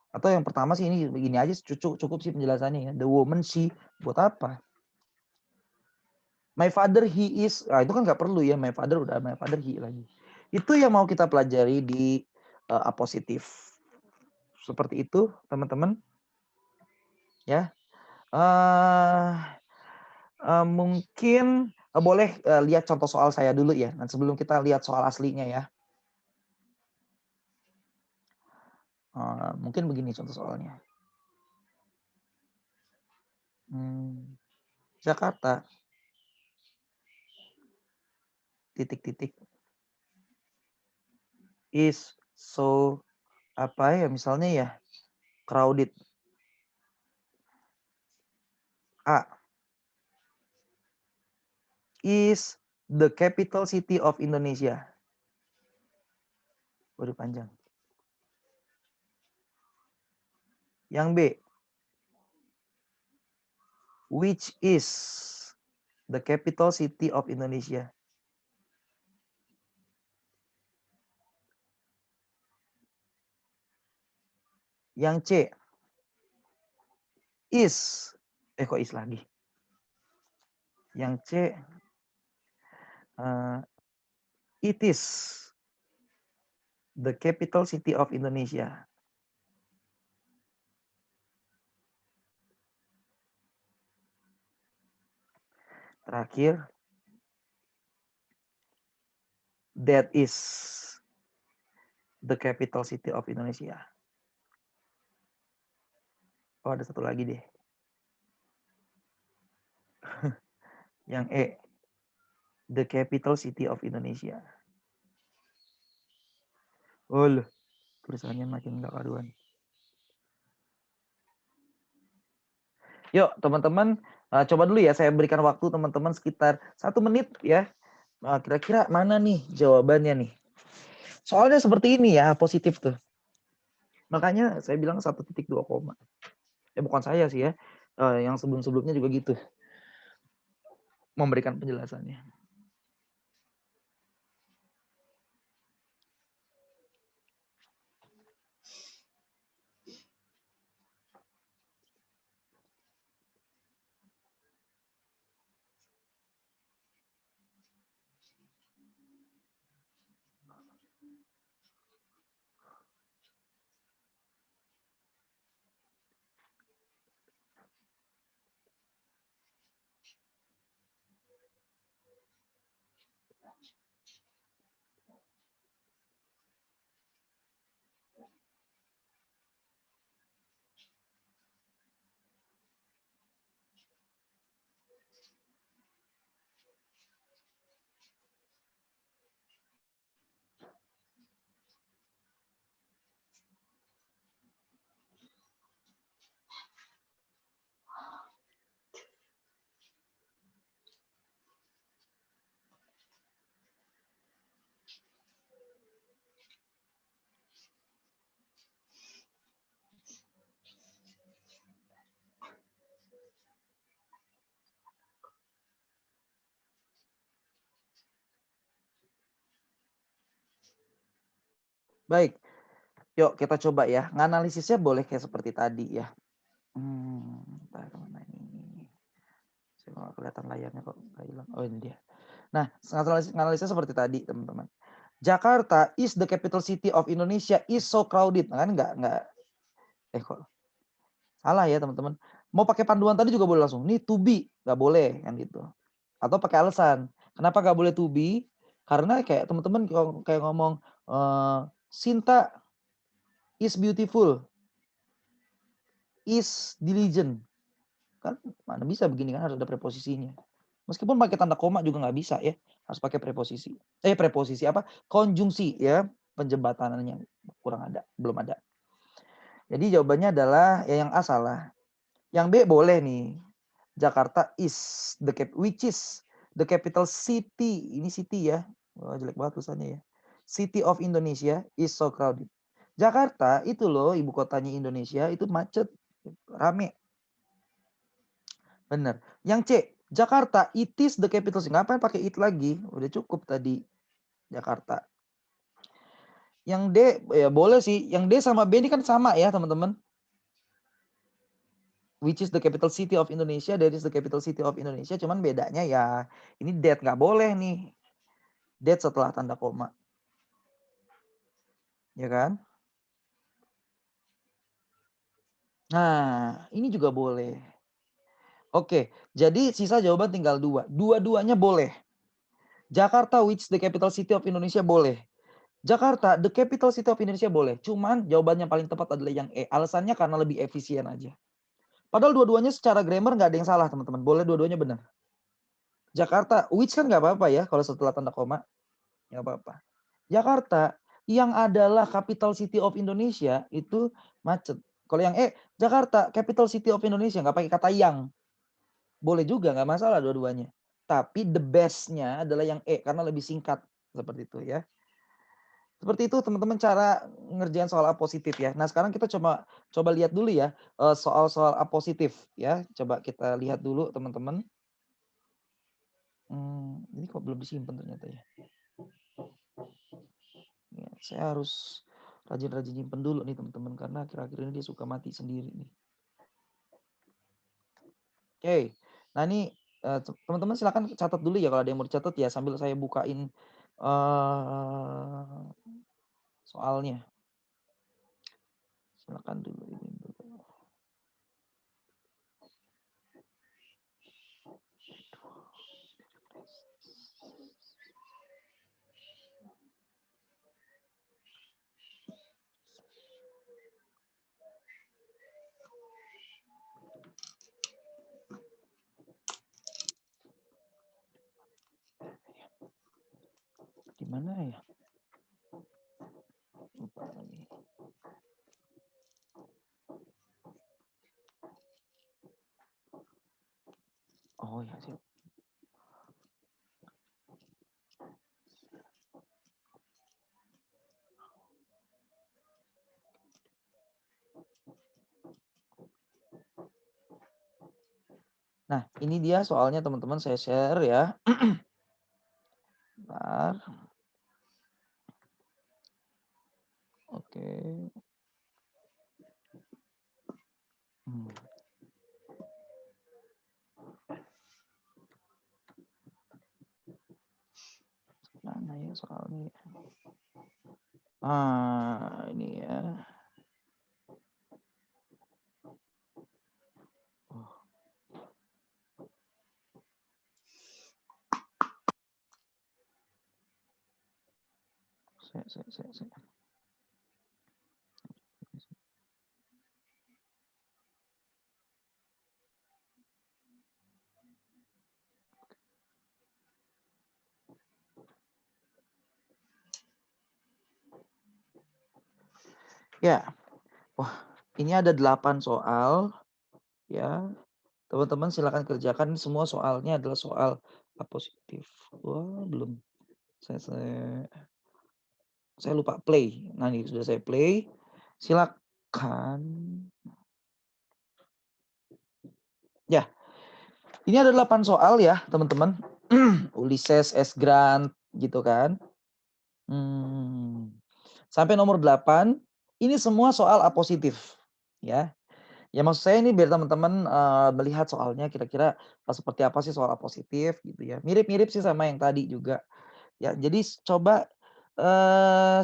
S1: Atau yang pertama sih ini begini aja cukup sih penjelasannya ya. The woman she buat apa? My father he is, itu kan nggak perlu ya. My father udah my father he lagi. Itu yang mau kita pelajari di apositif. Seperti itu teman-teman. Ya. Mungkin boleh lihat contoh soal saya dulu ya. Dan sebelum kita lihat soal aslinya ya. Mungkin begini contoh soalnya. Jakarta. Titik-titik. Is so apa ya misalnya ya crowded. A is the capital city of Indonesia. Waduh panjang. Yang B, which is the capital city of Indonesia. Yang C, is, kok is lagi. Yang C, it is the capital city of Indonesia. Terakhir, that is the capital city of Indonesia. Oh, ada satu lagi deh. Yang E, the capital city of Indonesia. Oh, tulisannya makin enggak karuan. Yuk, teman-teman, coba dulu ya, saya berikan waktu teman-teman sekitar 1 menit ya. Kira-kira mana nih jawabannya nih? Soalnya seperti ini ya, positif tuh. Makanya saya bilang 1.2 koma. Bukan saya sih ya, yang sebelum-sebelumnya juga gitu. Memberikan penjelasannya. Baik, yuk kita coba ya. Nganalisisnya boleh kayak seperti tadi ya. Kemana ini? Saya nggak kelihatan layarnya kok nggak hilang. Oh ini dia. Nah, analisisnya seperti tadi teman-teman. Jakarta is the capital city of Indonesia is so crowded. Kan nggak kok salah ya teman-teman. Mau pakai panduan tadi juga boleh langsung. Nih to be, nggak boleh kan gitu. Atau pakai alasan. Kenapa nggak boleh to be? Karena kayak teman-teman kayak ngomong Sinta is beautiful, is diligent. Kan mana bisa begini kan harus ada preposisinya. Meskipun pakai tanda koma juga nggak bisa ya. Harus pakai preposisi. Preposisi apa? Konjungsi ya. Penjembatanannya kurang ada, belum ada. Jadi jawabannya adalah ya yang A salah. Yang B boleh nih. Jakarta is which is the capital city. Ini city ya. Wah, jelek banget tulisannya ya. City of Indonesia is so crowded. Jakarta itu loh ibu kotanya Indonesia itu macet, rame. Bener. Yang C, Jakarta it is the capital city. Ngapain pakai it lagi? Udah cukup tadi Jakarta. Yang D ya boleh sih. Yang D sama B ini kan sama ya teman-teman. Which is the capital city of Indonesia, that is the capital city of Indonesia. Cuman bedanya ya ini that nggak boleh nih. That setelah tanda koma. Ya kan? Nah, ini juga boleh. Oke, jadi sisa jawaban tinggal 2. Dua-duanya boleh. Jakarta which is the capital city of Indonesia boleh. Jakarta the capital city of Indonesia boleh. Cuman jawabannya paling tepat adalah yang E. Alasannya karena lebih efisien aja. Padahal dua-duanya secara grammar nggak ada yang salah teman-teman. Boleh dua-duanya benar. Jakarta which kan nggak apa-apa ya kalau setelah tanda koma. Nggak apa-apa. Jakarta yang adalah capital city of Indonesia itu macet. Kalau yang E, Jakarta capital city of Indonesia nggak pakai kata yang. Boleh juga, nggak masalah dua-duanya. Tapi the best-nya adalah yang E, karena lebih singkat, seperti itu ya. Seperti itu teman-teman cara ngerjain soal apositif ya. Nah sekarang kita coba lihat dulu ya, soal-soal apositif ya. Coba kita lihat dulu teman-teman. Ini kok belum disimpan ternyata ya. Ya, saya harus rajin-rajin nyimpen dulu nih teman-teman, karena akhir-akhir ini dia suka mati sendiri nih. Oke, nah ini teman-teman silakan catat dulu ya kalau ada yang mau dicatat ya, sambil saya bukain soalnya. Silakan dulu ini dulu. Di mana ya? Lupa lagi. Oh ya sih. Nah, ini dia soalnya teman-teman, saya share ya. Bentar. Oke. Mana ya soalnya? Ini ya. Oh. Saya. Ya. Wah, ini ada 8 soal ya. Teman-teman silakan kerjakan, semua soalnya adalah soal apositif. Wah, belum. Saya lupa play. Nah, ini sudah saya play. Silakan. Ya. Ini ada 8 soal ya, teman-teman. Ulysses S. Grant gitu kan. Sampai nomor 8, ini semua soal apositif ya. Ya maksud saya ini biar teman-teman melihat soalnya kira-kira seperti apa sih soal apositif gitu ya. Mirip-mirip sih sama yang tadi juga. Ya, jadi coba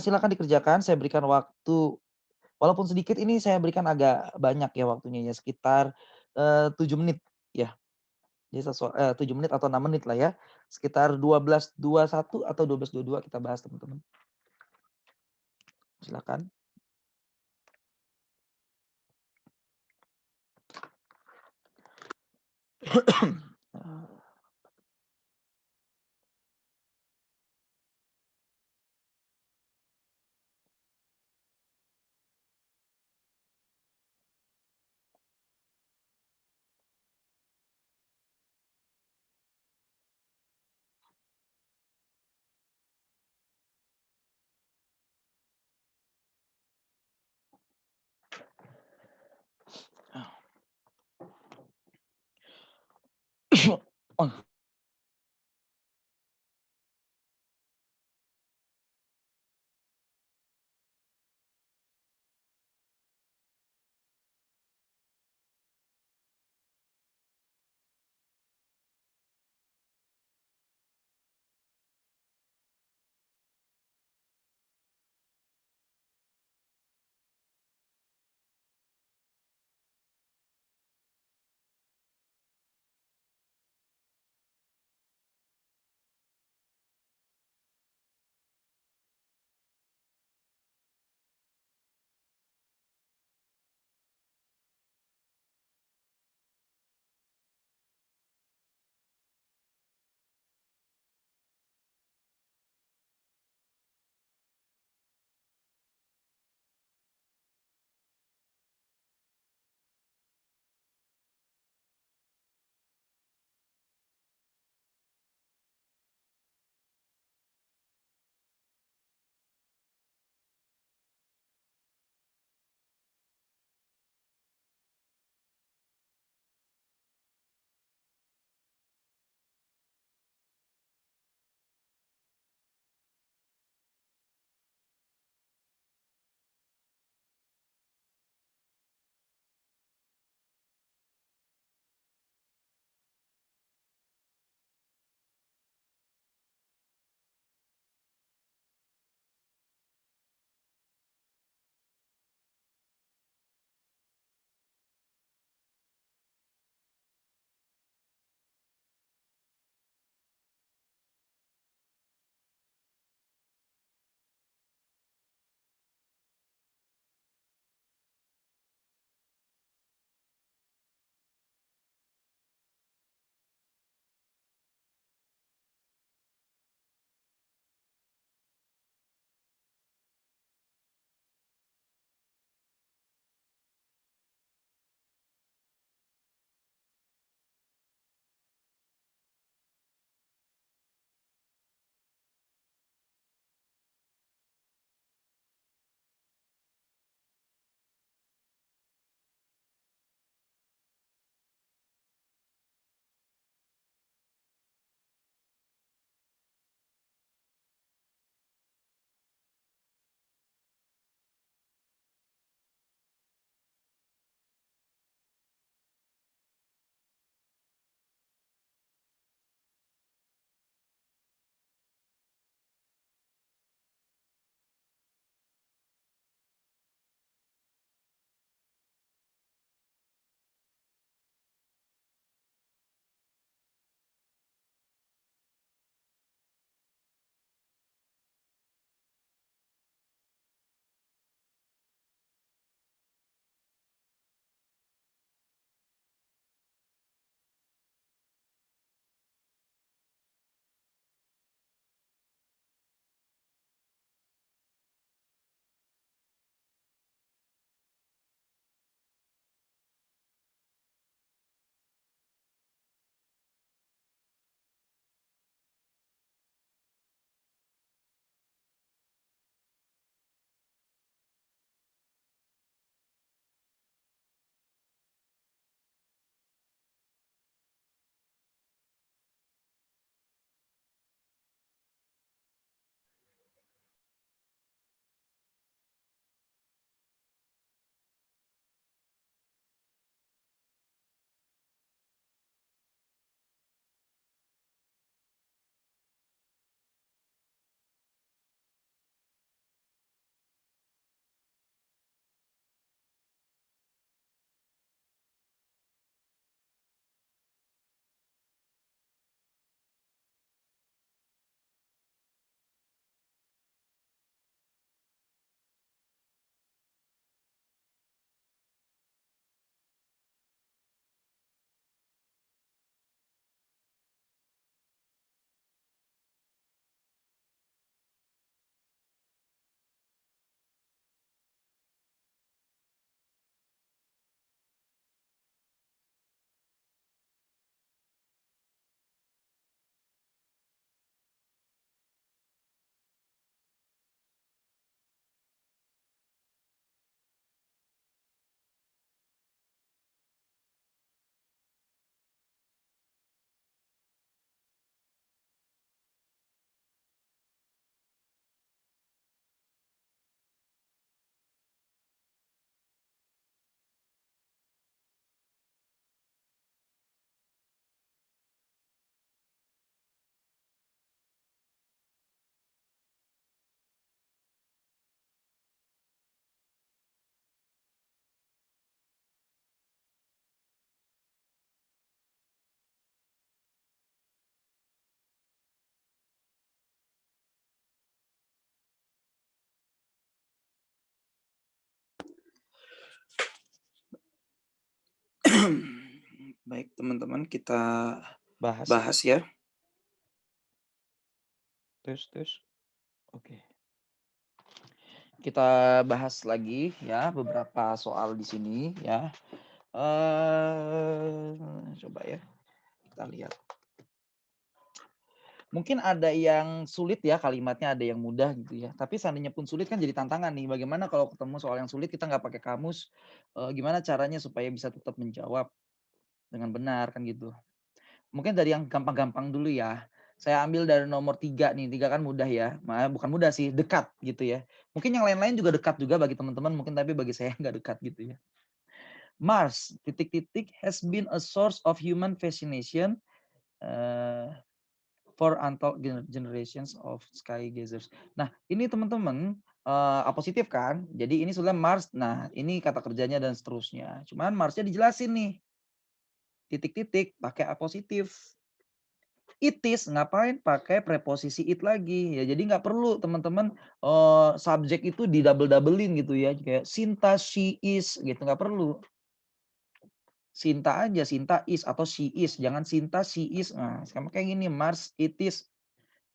S1: silakan dikerjakan, saya berikan waktu walaupun sedikit, ini saya berikan agak banyak ya waktunya ya, sekitar 7 menit ya. Jadi 7 menit atau 6 menit lah ya. Sekitar 12.21 atau 12.22 kita bahas teman-teman. Silakan. Oh. Baik, teman-teman, kita
S3: Bahas.
S1: bahas ya.
S3: Tes. Oke.
S1: Kita bahas lagi ya beberapa soal di sini ya. Coba ya kita lihat. Mungkin ada yang sulit ya kalimatnya, ada yang mudah gitu ya. Tapi seandainya pun sulit kan jadi tantangan nih. Bagaimana kalau ketemu soal yang sulit kita nggak pakai kamus, gimana caranya supaya bisa tetap menjawab dengan benar kan gitu. Mungkin dari yang gampang-gampang dulu ya. Saya ambil dari nomor 3 nih, 3 kan mudah ya. Bukan mudah sih, dekat gitu ya. Mungkin yang lain-lain juga dekat juga bagi teman-teman, mungkin tapi bagi saya nggak dekat gitu ya. Mars, titik-titik, has been a source of human fascination for untold generations of sky gazers. Nah, ini teman-teman positif kan? Jadi ini sudah Mars. Nah, ini kata kerjanya dan seterusnya. Cuman Marsnya dijelasin nih. Titik-titik pakai A positif. It is, ngapain pakai preposisi it lagi ya, jadi nggak perlu teman-teman subjek itu di double-doublein gitu ya, kayak Sinta, she is gitu, nggak perlu. Sinta aja, Sinta is atau she is, jangan Sinta, she is. Nah, sama kayak gini, Mars, it is.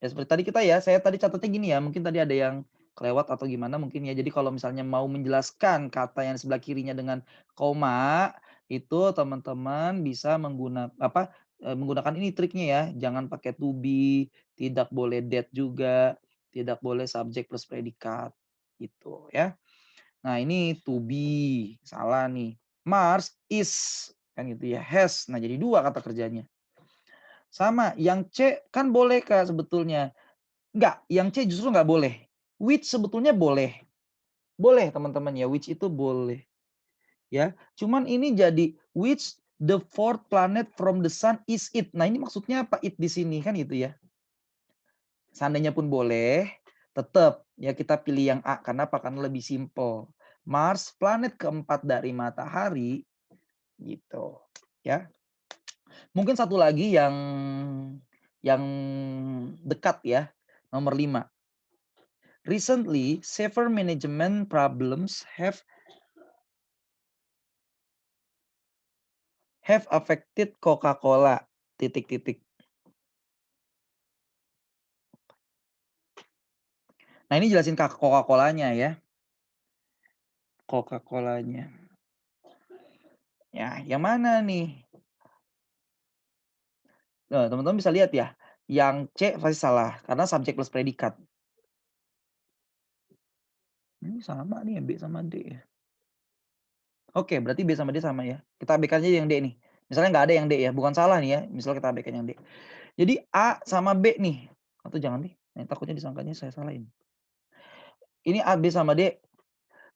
S1: Ya seperti tadi kita ya, saya tadi catatnya gini ya, mungkin tadi ada yang kelewat atau gimana mungkin ya. Jadi kalau misalnya mau menjelaskan kata yang sebelah kirinya dengan koma, itu teman-teman bisa menggunakan ini triknya ya. Jangan pakai to be, tidak boleh that juga, tidak boleh subjek plus predikat gitu ya. Nah, ini to be, salah nih. Mars is kan gitu ya, has. Nah, jadi 2 kata kerjanya. Sama, yang C kan boleh Kak sebetulnya. Enggak, yang C justru nggak boleh. Which sebetulnya boleh. Boleh teman-teman ya, which itu boleh. Ya, cuman ini jadi which the fourth planet from the sun is it. Nah, ini maksudnya apa it di sini kan gitu ya. Seandainya pun boleh, tetap ya kita pilih yang A karena apa? Karena lebih simple. Mars planet keempat dari matahari gitu, ya. Mungkin satu lagi yang dekat ya, nomor 5. Recently, severe management problems have affected Coca-Cola. Titik-titik. Nah, ini jelasin Coca-Colanya ya. Coca-Colanya. Ya, yang mana nih? Nah, teman-teman bisa lihat ya. Yang C pasti salah karena subjek plus predikat. Ini sama nih ya, B sama D ya. Oke, berarti B sama D sama ya. Kita abaikan aja yang D nih. Misalnya nggak ada yang D ya, bukan salah nih ya. Misalnya kita abaikan yang D. Jadi A sama B nih. Atau jangan nih, takutnya disangkanya saya salahin. Ini A, B sama D.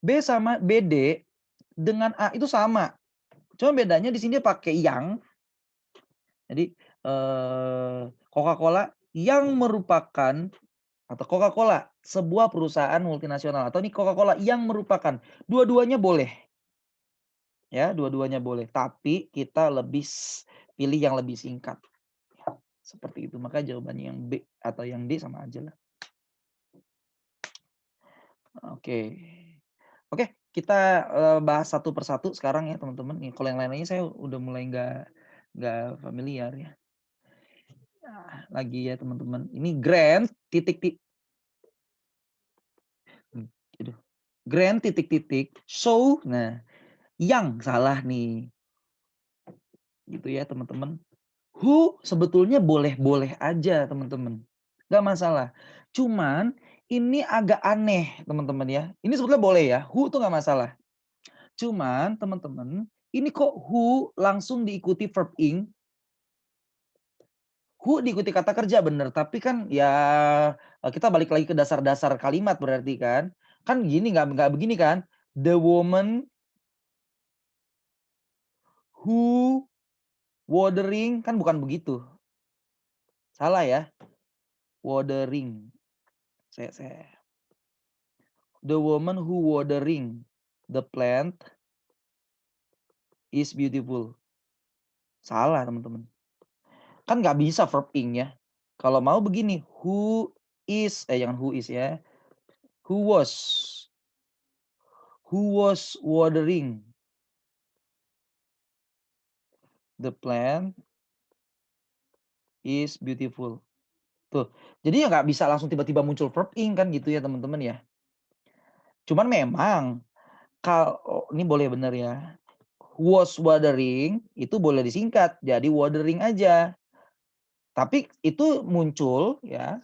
S1: B sama BD dengan A itu sama. Cuma bedanya di sini dia pakai yang. Jadi Coca-Cola yang merupakan atau Coca-Cola sebuah perusahaan multinasional atau ini Coca-Cola yang merupakan dua-duanya boleh. Ya, dua-duanya boleh, tapi kita pilih yang lebih singkat. Ya, seperti itu. Maka jawabannya yang B atau yang D sama aja lah. Oke. Oke, kita bahas satu persatu sekarang ya teman-teman. Kalau yang lain-lainnya saya udah mulai nggak familiar ya. Nah, lagi ya teman-teman. Ini grand aduh. Grand titik-titik show. Nah, yang salah nih. Gitu ya teman-teman. Who sebetulnya boleh-boleh aja teman-teman. Nggak masalah. Cuman ini agak aneh teman-teman ya. Ini sebetulnya boleh ya. Who tuh nggak masalah. Cuman teman-teman, ini kok who langsung diikuti verb ing. Who diikuti kata kerja bener, tapi kan ya kita balik lagi ke dasar-dasar kalimat berarti kan. Kan gini nggak begini kan. The woman who watering kan bukan begitu. Salah ya. Watering. Saya The woman who watering the plant is beautiful. Salah teman-teman. Kan nggak bisa verb ing ya. Kalau mau begini, jangan who is ya. Who was watering the plant is beautiful. Tuh. Jadi ya nggak bisa langsung tiba-tiba muncul verb ing kan gitu ya teman-teman ya. Cuman memang kalau ini boleh bener ya. Was watering itu boleh disingkat jadi watering aja. Tapi itu muncul ya,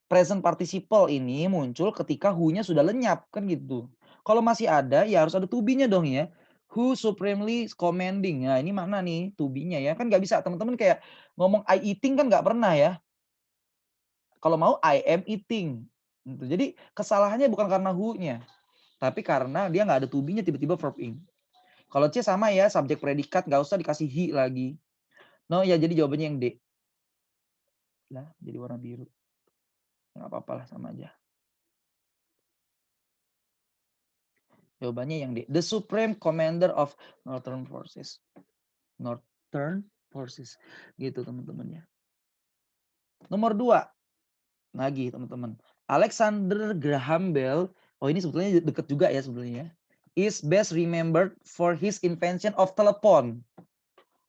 S1: present participle ini muncul ketika who-nya sudah lenyap kan gitu. Kalau masih ada ya harus ada to be-nya dong ya. Who supremely commanding. Nah, ini mana nih to be-nya ya. Kan nggak bisa teman-teman kayak ngomong I eating kan nggak pernah ya. Kalau mau I am eating. Gitu. Jadi kesalahannya bukan karena who-nya, tapi karena dia nggak ada to be-nya tiba-tiba verb ing. Kalau C sama ya, subjek predikat nggak usah dikasih he lagi. No ya jadi jawabannya yang D. Lah, jadi warna biru. Nggak apa-apa lah sama aja. Jawabannya yang D. The Supreme Commander of Northern Forces. Northern Forces. Gitu teman-teman ya. Nomor 2. Lagi teman-teman. Alexander Graham Bell. Oh ini sebetulnya deket juga ya sebenarnya. Is best remembered for his invention of telephone.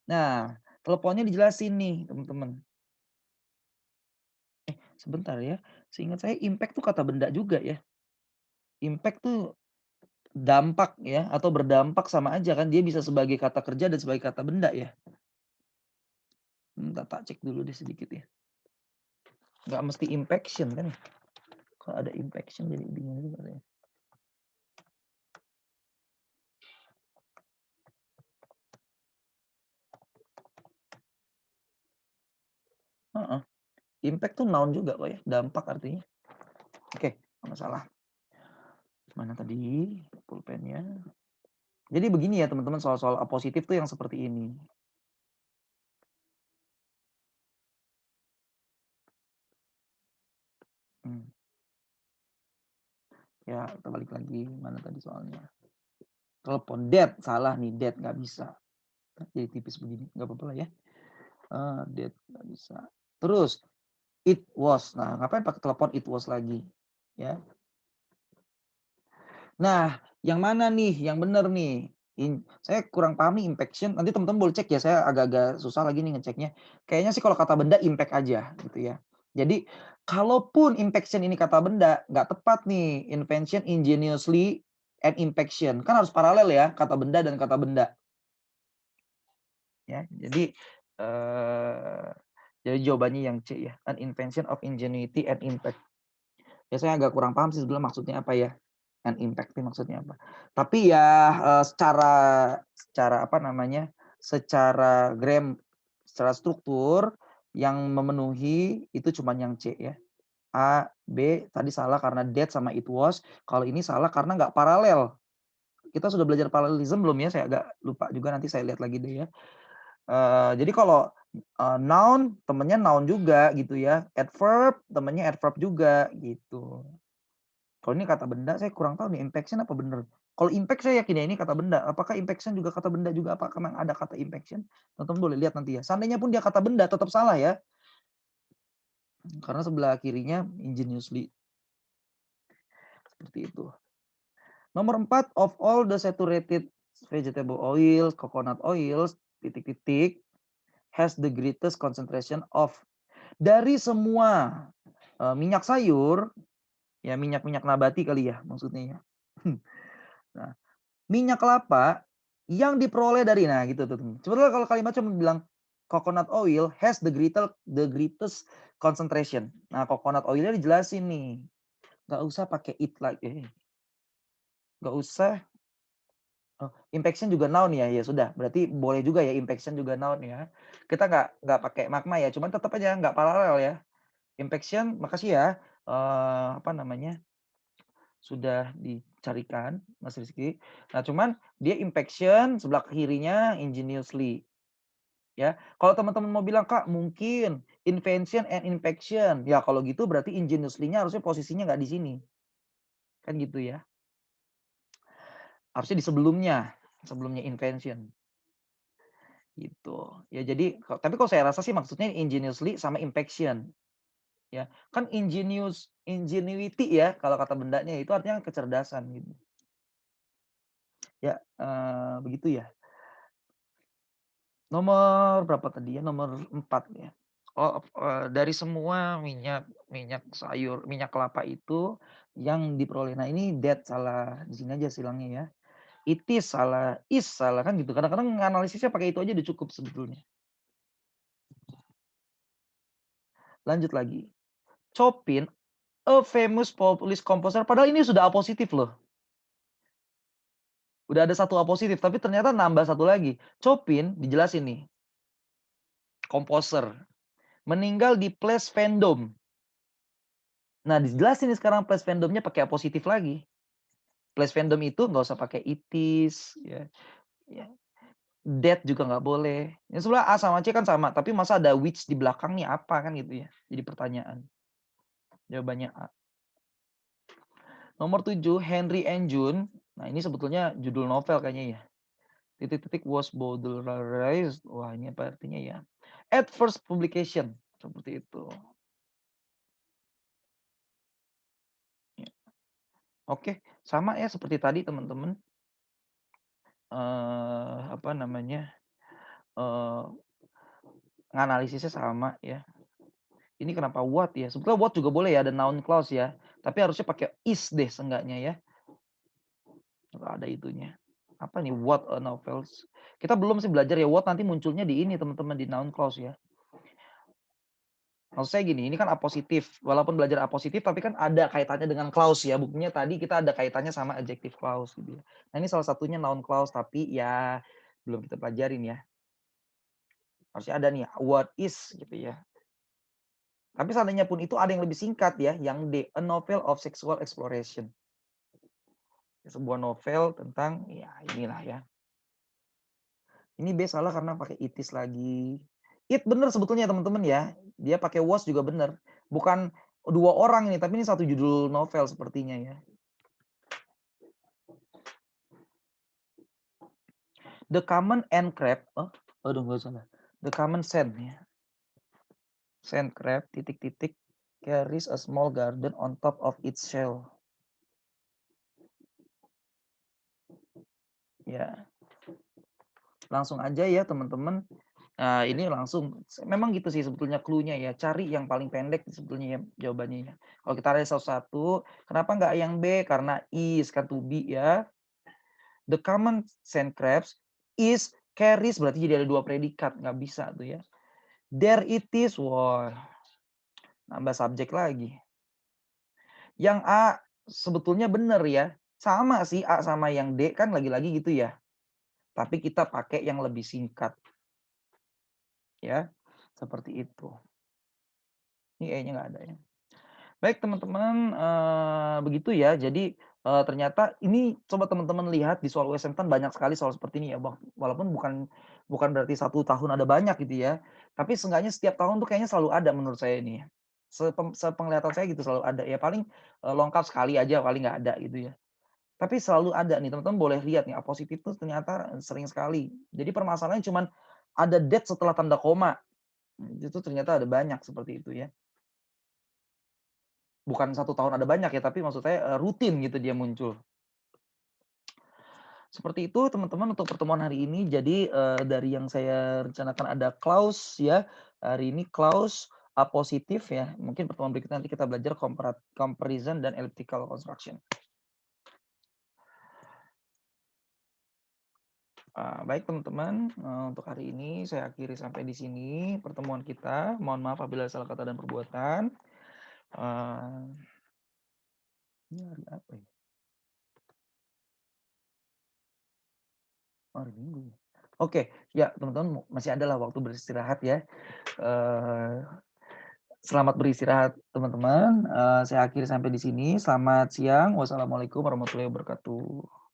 S1: Nah, teleponnya dijelasin nih teman-teman. Sebentar ya. Seingat saya impact tuh kata benda juga ya. Impact tuh dampak ya atau berdampak sama aja kan, dia bisa sebagai kata kerja dan sebagai kata benda ya. Tak cek dulu deh sedikit ya. Nggak mesti impaction kan ya. Kalau ada impaction jadi bingung juga saya. Impact tuh noun juga kok ya, dampak artinya. Oke, nggak masalah. Mana tadi pulpennya? Jadi begini ya teman-teman, soal-soal apositif tuh yang seperti ini. Ya, kita balik lagi. Mana tadi soalnya? Telepon, dead. Salah nih, dead. Nggak bisa. Jadi tipis begini. Nggak apa-apa lah ya. Dead. Nggak bisa. Terus, it was. Nah, ngapain pakai telepon it was lagi? Ya. Nah, yang mana nih? Yang benar nih? Saya kurang paham nih impaction. Nanti teman-teman boleh cek ya. Saya agak-agak susah lagi nih ngeceknya. Kayaknya sih kalau kata benda impact aja gitu ya. Jadi kalaupun impaction ini kata benda, nggak tepat nih. Invention, ingeniously, and impaction. Kan harus paralel ya, kata benda dan kata benda. Ya, jadi jawabannya yang C ya. An invention of ingenuity and impact. Ya saya agak kurang paham sih sebenarnya maksudnya apa ya. And impact itu maksudnya apa. Tapi ya secara apa namanya? Secara secara struktur yang memenuhi itu cuma yang C ya. A, B tadi salah karena that sama it was. Kalau ini salah karena nggak paralel. Kita sudah belajar paralelism belum ya? Saya agak lupa juga, nanti saya lihat lagi deh ya. Jadi kalau noun temennya noun juga gitu ya. Adverb temennya adverb juga gitu. Kalau ini kata benda saya kurang tahu nih impaction apa bener. Kalau impact saya yakin ya ini kata benda. Apakah impaction juga kata benda juga? Apakah memang ada kata impaction? Teman-teman boleh lihat nanti ya. Seandainya pun dia kata benda tetap salah ya. Karena sebelah kirinya ingeniously. Seperti itu. Nomor 4, of all the saturated vegetable oil, coconut oils, titik-titik, has the greatest concentration of. Dari semua minyak sayur, ya minyak-minyak nabati kali ya maksudnya ya. Nah, minyak kelapa yang diperoleh dari, nah gitu tuh. Sebetulnya kalau kalimat cuma bilang coconut oil has the greatest concentration. Nah, coconut oilnya dijelasin nih. Nggak usah pakai it lagi. Nggak usah. Oh, impaction juga noun ya, ya sudah. Berarti boleh juga ya impaction juga noun ya. Kita nggak pakai magma ya, cuman tetap aja nggak paralel ya. Impaction, makasih ya. Apa namanya? Sudah dicarikan Mas Rizky. Nah, cuman dia impaction sebelah kirinya ingeniously. Ya, kalau teman-teman mau bilang Kak mungkin invention and impaction, ya kalau gitu berarti ingeniously-nya harusnya posisinya nggak di sini, kan gitu ya. Harusnya di sebelumnya invention. Gitu. Ya jadi tapi kalau saya rasa sih maksudnya ingeniously sama impaction. Ya, kan ingenuity ya kalau kata bendanya itu artinya kecerdasan gitu. Ya, begitu ya. Nomor berapa tadi ya? Nomor 4 ya. Oh, dari semua minyak sayur, minyak kelapa itu yang diperoleh. Nah, ini that salah, di sini aja silangnya ya. It is salah kan gitu. Kadang-kadang analisisnya pakai itu aja udah cukup sebetulnya. Lanjut lagi. Chopin, a famous populist composer, padahal ini sudah A positif loh. Udah ada satu A positif, tapi ternyata nambah satu lagi. Chopin dijelasin nih. Komposer. Meninggal di Place Vendôme. Nah, dijelasin nih sekarang Place Vendôme-nya pakai A positif lagi. Place Vendôme itu nggak usah pakai itis, ya. That juga nggak boleh. Ya sebelah A sama C kan sama, tapi masa ada which di belakang nih apa kan gitu ya. Jadi pertanyaan. Jawabannya A. Nomor 7, Henry and June. Nah, ini sebetulnya judul novel kayaknya ya. Titik-titik was Baudelaire. Wah, ini apa artinya ya? At first publication. Seperti itu. Ya. Oke, sama ya seperti tadi teman-teman. Apa namanya? Analisisnya sama ya. Ini kenapa what ya? Sebetulnya what juga boleh ya, ada noun clause ya. Tapi harusnya pakai is deh seenggaknya ya. Nggak ada itunya. Apa nih what a novels? Kita belum sih belajar ya what nanti munculnya di ini teman-teman di noun clause ya. Maksud saya gini, ini kan A positif. Walaupun belajar A positif tapi kan ada kaitannya dengan clause ya. Buktinya tadi kita ada kaitannya sama adjective clause gitu ya. Nah, ini salah satunya noun clause tapi ya belum kita pelajarin ya. Harusnya ada nih what is gitu ya. Tapi seandainya pun itu ada yang lebih singkat ya, yang D, a novel of sexual exploration. Sebuah novel tentang ya inilah ya. Ini B salah karena pakai itis lagi. It bener sebetulnya teman-teman ya. Dia pakai was juga bener. Bukan dua orang ini, tapi ini satu judul novel sepertinya ya. The common and crab. Oh, aduh nggak salah. The common sand ya. Sand crab titik-titik carries a small garden on top of its shell. Ya. Langsung aja ya teman-teman. Nah, ini langsung memang gitu sih sebetulnya clue-nya ya, cari yang paling pendek sebetulnya ya jawabannya ya. Kalau kita ada satu-satu, kenapa nggak yang B? Karena is kan to be ya. The common sand crabs is carries berarti jadi ada dua predikat, nggak bisa tuh ya. There it is, wah nambah subjek lagi. Yang A sebetulnya bener ya, sama sih A sama yang D kan lagi-lagi gitu ya. Tapi kita pakai yang lebih singkat. Ya, seperti itu. Ini E-nya nggak ada ya. Baik teman-teman, begitu ya. Jadi, ternyata ini coba teman-teman lihat di soal USM kan banyak sekali soal seperti ini ya, walaupun bukan berarti 1 tahun ada banyak gitu ya. Tapi seenggaknya setiap tahun tuh kayaknya selalu ada menurut saya ini ya. Sepenglihatan saya gitu selalu ada. Ya paling, lengkap sekali aja paling nggak ada gitu ya. Tapi selalu ada nih teman-teman boleh lihat nih, A positif tuh ternyata sering sekali. Jadi permasalahannya cuman ada that setelah tanda koma. Itu ternyata ada banyak seperti itu ya. Bukan 1 tahun ada banyak ya, tapi maksud saya, rutin gitu dia muncul. Seperti itu teman-teman untuk pertemuan hari ini. Jadi, dari yang saya rencanakan ada clause ya, hari ini clause A positif ya. Mungkin pertemuan berikutnya nanti kita belajar comparison dan elliptical construction. Baik teman-teman, untuk hari ini saya akhiri sampai di sini pertemuan kita. Mohon maaf apabila ada salah kata dan perbuatan. Ini hari apa ya? Oh, hari Minggu ya? Oke, ya teman-teman masih ada lah waktu beristirahat ya. Selamat beristirahat teman-teman. Saya akhiri sampai di sini. Selamat siang. Wassalamualaikum warahmatullahi wabarakatuh.